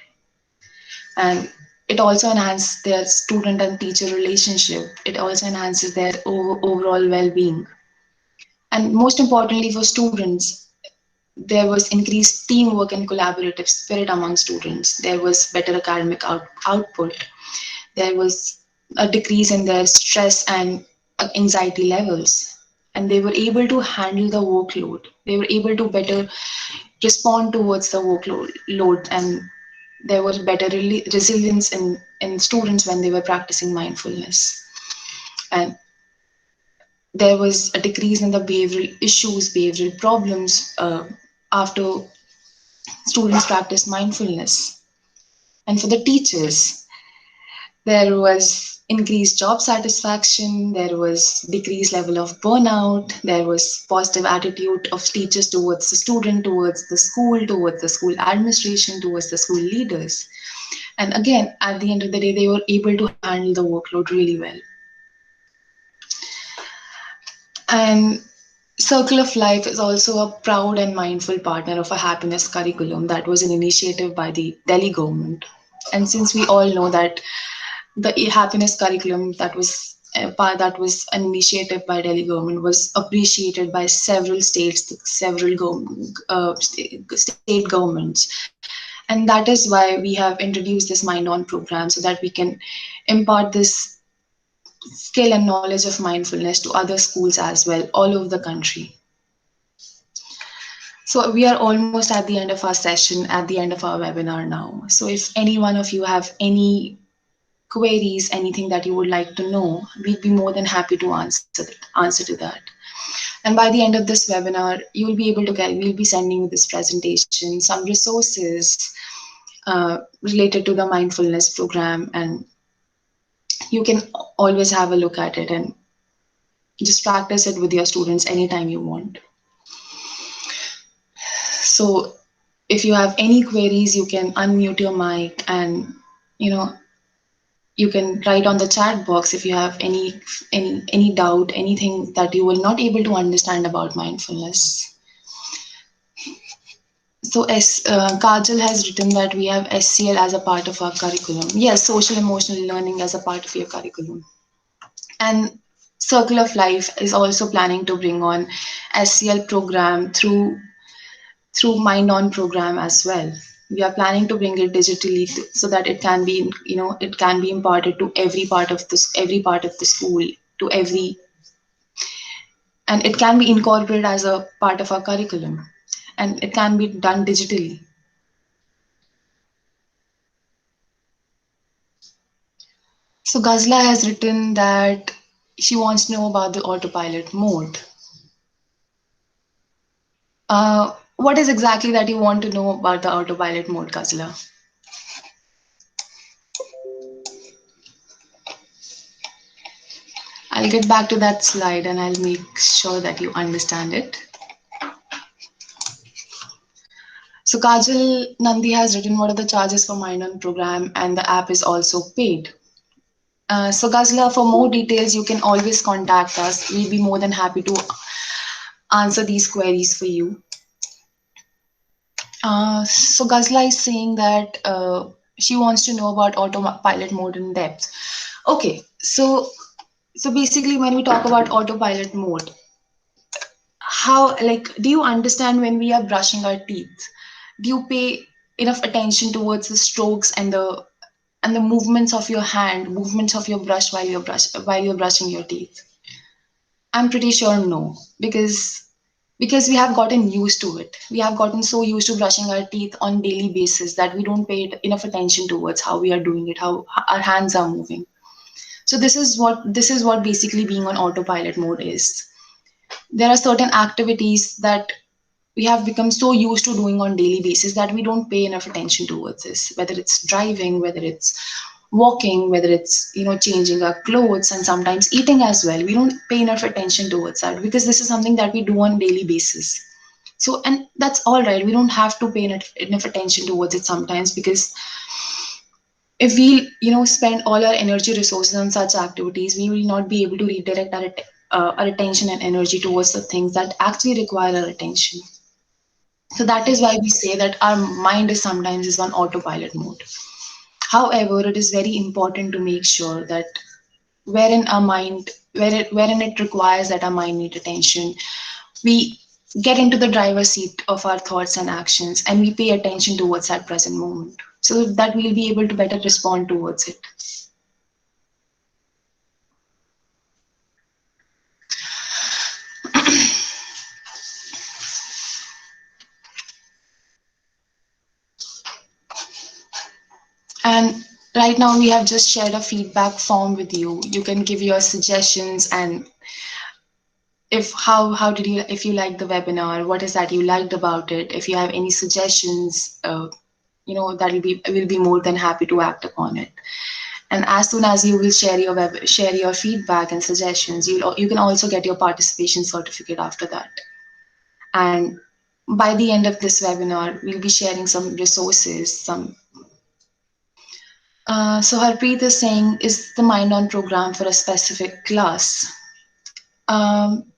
And it also enhances their student and teacher relationship. It also enhances their overall well-being. And most importantly for students, there was increased teamwork and collaborative spirit among students. There was better academic output. There was a decrease in their stress and anxiety levels. And they were able to handle the workload. They were able to better respond towards the workload, and there was better resilience in students when they were practicing mindfulness. And there was a decrease in the behavioral issues, behavioral problems after students practiced mindfulness. And for the teachers, there was increased job satisfaction, there was decreased level of burnout, there was positive attitude of teachers towards the student, towards the school administration, towards the school leaders. And again, at the end of the day, they were able to handle the workload really well. And Circle of Life is also a proud and mindful partner of a happiness curriculum that was an initiative by the Delhi government. And since we all know that the happiness curriculum that was an initiative by Delhi government was appreciated by several states, several state governments, and that is why we have introduced this Mind On program so that we can impart this skill and knowledge of mindfulness to other schools as well, all over the country. So we are almost at the end of our session, at the end of our webinar now. So if any one of you have any queries, anything that you would like to know, we'd be more than happy to answer to that. And by the end of this webinar, you will be able to get, we'll be sending you this presentation, some resources related to the mindfulness program, and you can always have a look at it and just practice it with your students anytime you want. So if you have any queries, you can unmute your mic, and you can write on the chat box if you have any doubt, anything that you will not able to understand about mindfulness. So as Kajal has written that we have SCL as a part of our curriculum. Yes, social emotional learning as a part of your curriculum. And Circle of Life is also planning to bring on SCL program through Mind On program as well. We are planning to bring it digitally so that it can be, it can be imparted to every part of the school, to every, and it can be incorporated as a part of our curriculum, and it can be done digitally. So Ghazla has written that she wants to know about the autopilot mode. What is exactly that you want to know about the autopilot mode, Ghazla? I'll get back to that slide and I'll make sure that you understand it. So Kajal Nandi has written what are the charges for Mind On program, and the app is also paid. So Ghazla, for more details, you can always contact us. We'll be more than happy to answer these queries for you. So Ghazla is saying that she wants to know about autopilot mode in depth. Okay, so basically, when we talk about autopilot mode, how, like, do you understand when we are brushing our teeth? Do you pay enough attention towards the strokes and the movements of your hand, movements of your brush while you're brushing your teeth? I'm pretty sure no, because we have gotten used to it. We have gotten so used to brushing our teeth on daily basis that we don't pay enough attention towards how we are doing it, how our hands are moving. So this is what basically being on autopilot mode is. There are certain activities that we have become so used to doing on daily basis that we don't pay enough attention towards this, whether it's driving, whether it's walking, whether it's changing our clothes, and sometimes eating as well. We don't pay enough attention towards that because this is something that we do on daily basis. So, and that's all right, we don't have to pay enough attention towards it sometimes, because if we spend all our energy resources on such activities, we will not be able to redirect our attention and energy towards the things that actually require our attention. So that is why we say that our mind is sometimes is on autopilot mode. However, it is very important to make sure that wherein our mind, wherein it requires that our mind need attention, we get into the driver's seat of our thoughts and actions, and we pay attention towards that present moment, so that we'll be able to better respond towards it. And right now we have just shared a feedback form with you. You can give your suggestions, and if how did you, if you liked the webinar, what is that you liked about it? If you have any suggestions, that will be more than happy to act upon it. And as soon as you will share your feedback and suggestions, you can also get your participation certificate after that. And by the end of this webinar, we'll be sharing some resources. So Harpreet is saying, is the Mind On program for a specific class? Um,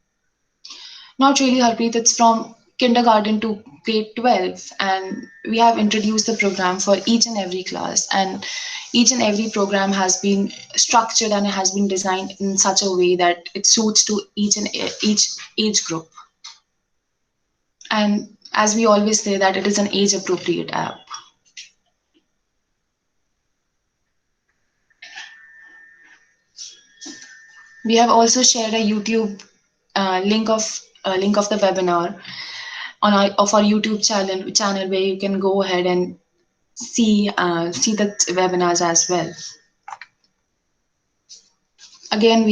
Not really, Harpreet. It's from kindergarten to grade 12, and we have introduced the program for each and every class. And each and every program has been structured and it has been designed in such a way that it suits to each age group. And as we always say, that it is an age appropriate app. We have also shared a YouTube link of the webinar on our YouTube channel, where you can go ahead and see the webinars as well. Again,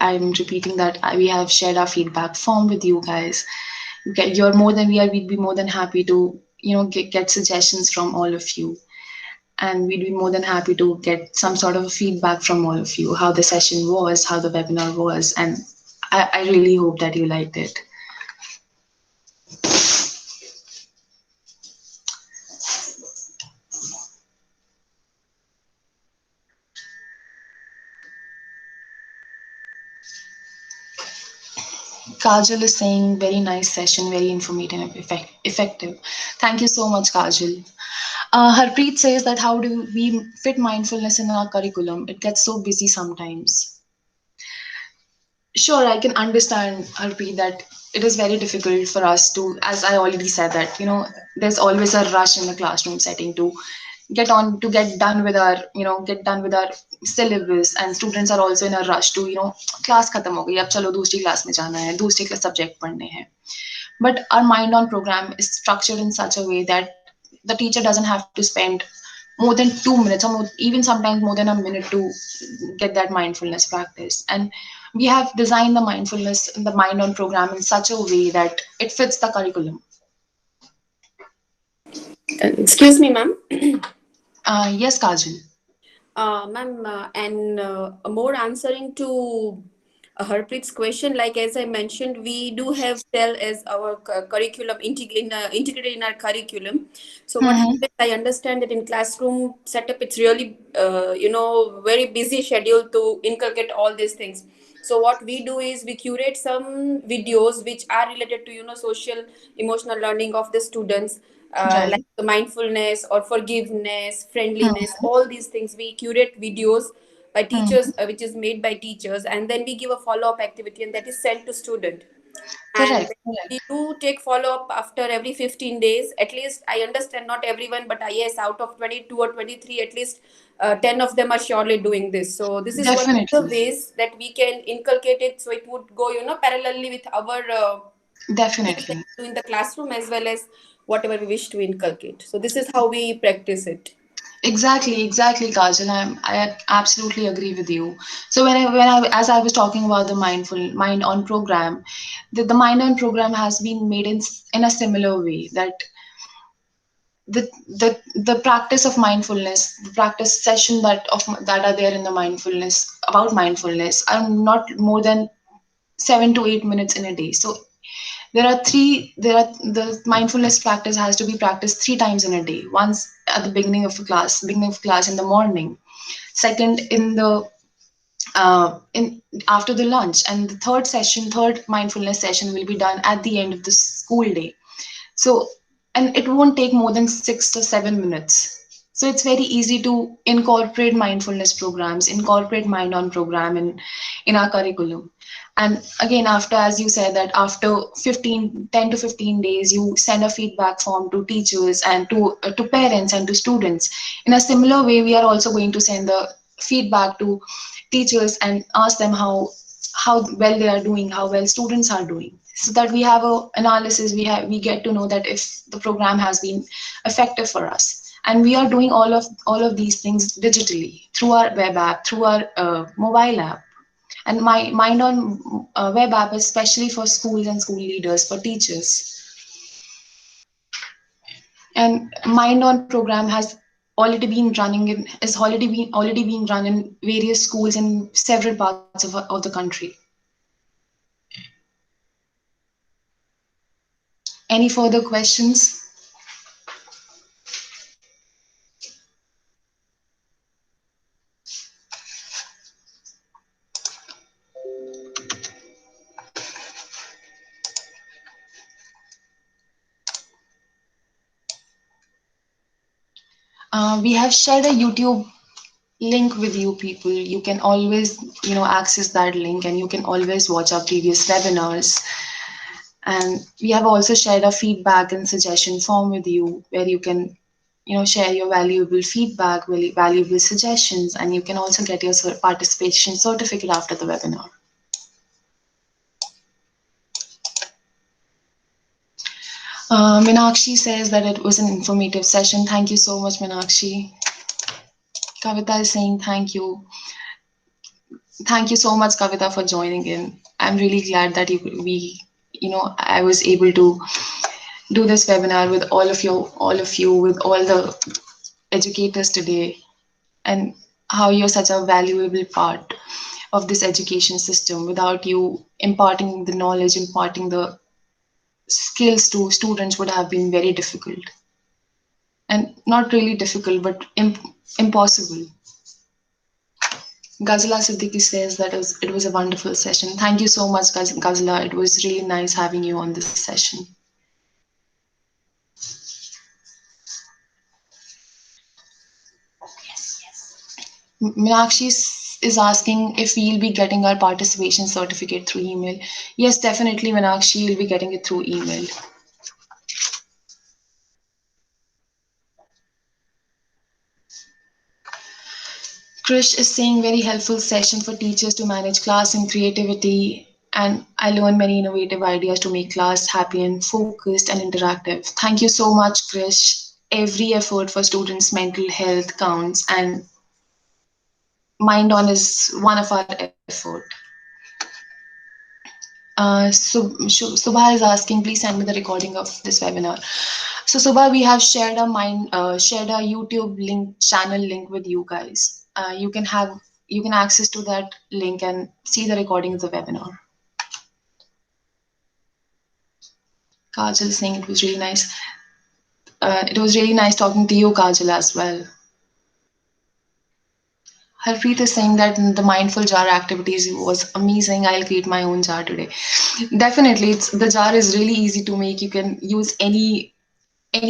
I'm repeating that we have shared our feedback form with you guys. You're more than we'd be more than happy to get suggestions from all of you, and we'd be more than happy to get some sort of feedback from all of you, how the session was, how the webinar was, and I really hope that you liked it. Kajal is saying, very nice session, very informative and effective. Thank you so much, Kajal. Harpreet says that how do we fit mindfulness in our curriculum? It gets so busy sometimes. Sure, I can understand, Harpreet, that it is very difficult for us to, as I already said, that there's always a rush in the classroom setting to get done with our syllabus, and students are also in a rush to class khatam ho gayi, ab chalo dusri class mein jana hai, dusre subject padhne hain. But our Mind On program is structured in such a way that the teacher doesn't have to spend more than 2 minutes, or even sometimes more than a minute, to get that mindfulness practice. And we have designed the Mind On program in such a way that it fits the curriculum. Excuse me, ma'am. Yes, Kajal. Ma'am, and more answering to Harpreet's question, like as I mentioned, we do have cell as our curriculum integrated in our curriculum. So what Mm-hmm. happens? I understand that in classroom setup, it's really very busy schedule to inculcate all these things. So what we do is we curate some videos which are related to social emotional learning of the students, like Right. the mindfulness or forgiveness, friendliness, Mm-hmm. all these things. We curate videos by teachers, Mm-hmm. which is made by teachers, and then we give a follow-up activity, and that is sent to student. And Correct. Correct. we do take follow-up after every 15 days at least. I understand not everyone, but yes, out of 22 or 23, at least 10 of them are surely doing this. So this is one of the Definitely. ways that we can inculcate it, so it would go parallelly with our things that Definitely. we do in the classroom, as well as whatever we wish to inculcate. So this is how we practice it. Exactly, Kajal. I absolutely agree with you. So as I was talking about the mindful mind on program, the mind on program has been made in a similar way that the practice of mindfulness, the practice session that are there in the mindfulness about mindfulness are not more than 7 to 8 minutes in a day. So there are the mindfulness practice has to be practiced 3 times in a day. Once at the beginning of class in the morning, second in after the lunch, and the third mindfulness session will be done at the end of the school day. So, and it won't take more than 6 to 7 minutes. So it's very easy to incorporate mindfulness programs, incorporate mind on program in our curriculum. And again, after, as you said, that after 10 to 15 days, you send a feedback form to teachers and to parents and to students. In a similar way, we are also going to send the feedback to teachers and ask them how well they are doing, how well students are doing, so that we have a analysis. We get to know that if the program has been effective for us. And we are doing all of these things digitally through our web app, through our mobile app. And my mind on web app is especially for schools and school leaders, for teachers. And mind on program has already been run in various schools in several parts of the country. Any further questions? We have shared a YouTube link with you people. You can always, access that link, and you can always watch our previous webinars. And we have also shared a feedback and suggestion form with you, where you can, share your valuable feedback, valuable suggestions, and you can also get your participation certificate after the webinar. Minakshi says that it was an informative session. Thank you so much, Minakshi. Kavita is saying thank you. Thank you so much, Kavita, for joining in. I'm really glad that I was able to do this webinar with all of you, with all the educators today, and how you're such a valuable part of this education system. Without you imparting the knowledge, imparting the skills to students would have been very difficult. And not really difficult, but impossible. Ghazala Siddiqui says that it was a wonderful session. Thank you so much, Ghazala. It was really nice having you on this session. Meenakshi is asking if we'll be getting our participation certificate through email. Yes, definitely, Meenakshi, you'll be getting it through email. Krish is saying very helpful session for teachers to manage class and creativity. And I learned many innovative ideas to make class happy and focused and interactive. Thank you so much, Krish. Every effort for students' mental health counts, and Mind On is one of our effort. Subha is asking, please send me the recording of this webinar. So Subha, we have shared a YouTube link channel link with you guys. you can access to that link and see the recording of the webinar. Kajal is saying it was really nice. It was really nice talking to you, Kajal, as well. Harpreet is saying that the mindful jar activities was amazing. I'll create my own jar today. Definitely, the jar is really easy to make. You can use any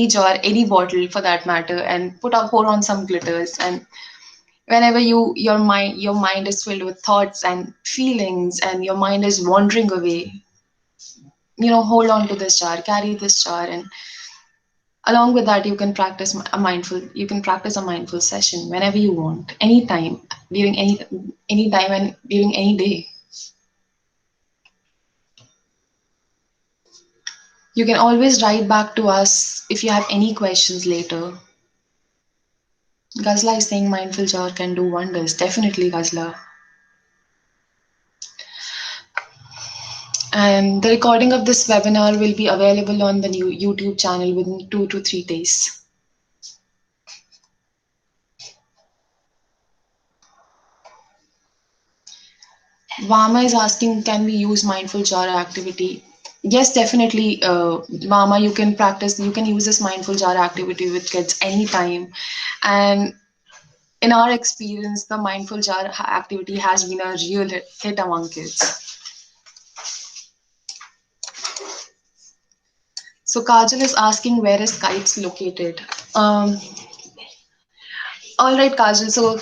jar, any bottle for that matter, and pour on some glitters. And whenever your mind is filled with thoughts and feelings, and your mind is wandering away, hold on to this jar, carry this jar, and along with that, you can practice a mindful session whenever you want, anytime, during any time and during any day. You can always write back to us if you have any questions later. Gazla is saying mindful jar can do wonders. Definitely, Gazla. And the recording of this webinar will be available on the new YouTube channel within 2 to 3 days. Vama is asking, can we use mindful jar activity? Yes, definitely, Vama, you can use this mindful jar activity with kids anytime. And in our experience, the mindful jar activity has been a real hit among kids. So Kajal is asking, where is kites located? Um, all right, Kajal. So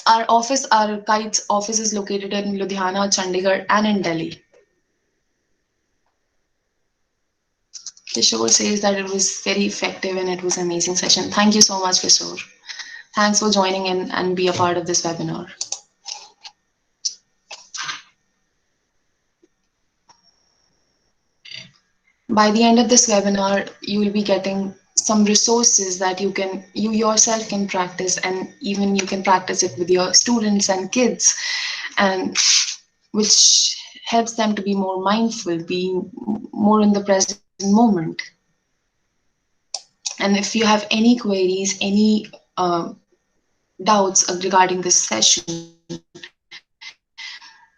our kites office is located in Ludhiana, Chandigarh, and in Delhi. Kishore says that it was very effective and it was an amazing session. Thank you so much, Kishore. Thanks for joining in and be a part of this webinar. By the end of this webinar, you will be getting some resources that you yourself can practice, and even you can practice it with your students and kids, and which helps them to be more mindful, being more in the present moment. And if you have any queries, any doubts regarding this session,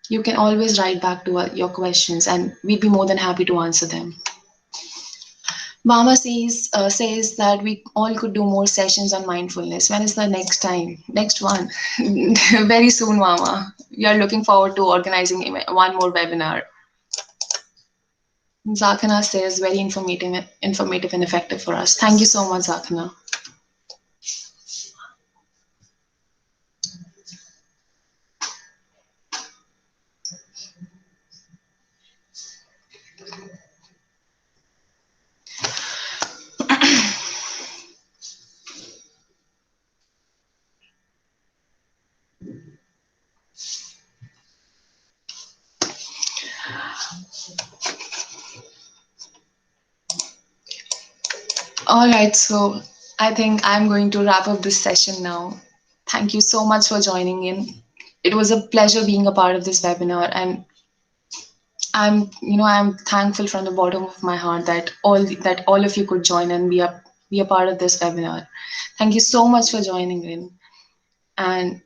you can always write back to your questions, and we'd be more than happy to answer them. Mama says that we all could do more sessions on mindfulness. When is the next time? Next one. Very soon, Mama. We are looking forward to organizing one more webinar. Zakana says very informative and effective for us. Thank you so much, Zakana. All right, so I think I'm going to wrap up this session now. Thank you so much for joining in. It was a pleasure being a part of this webinar, and I'm thankful from the bottom of my heart that all of you could join and be a part of this webinar. Thank you so much for joining in. And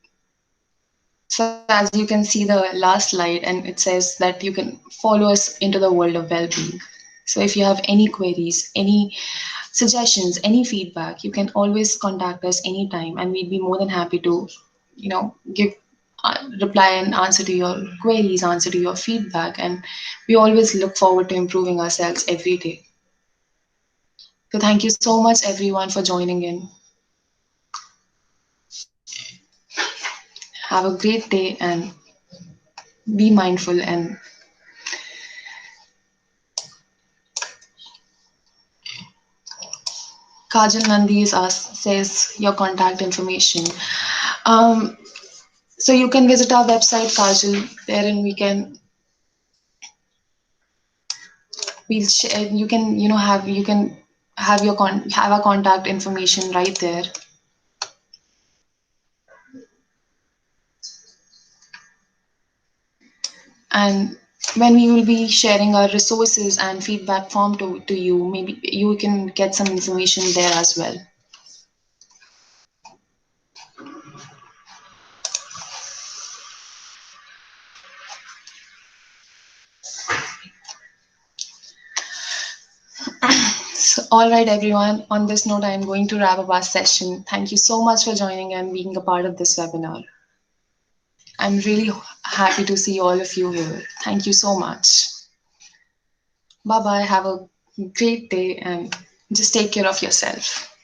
so as you can see the last slide, and it says that you can follow us into the world of well-being. So if you have any queries, any suggestions, any feedback, you can always contact us anytime, and we'd be more than happy to, give reply and answer to your queries, answer to your feedback, and we always look forward to improving ourselves every day. So thank you so much, everyone, for joining in. Have a great day and be mindful. And Kajal Nandi says your contact information. Um, so you can visit our website, Kajal. Therein you can have our contact information right there. And when we will be sharing our resources and feedback form to you, maybe you can get some information there as well. All right, everyone. On this note, I am going to wrap up our session. Thank you so much for joining and being a part of this webinar. I'm really happy to see all of you here. Thank you so much. Bye bye. Have a great day and just take care of yourself.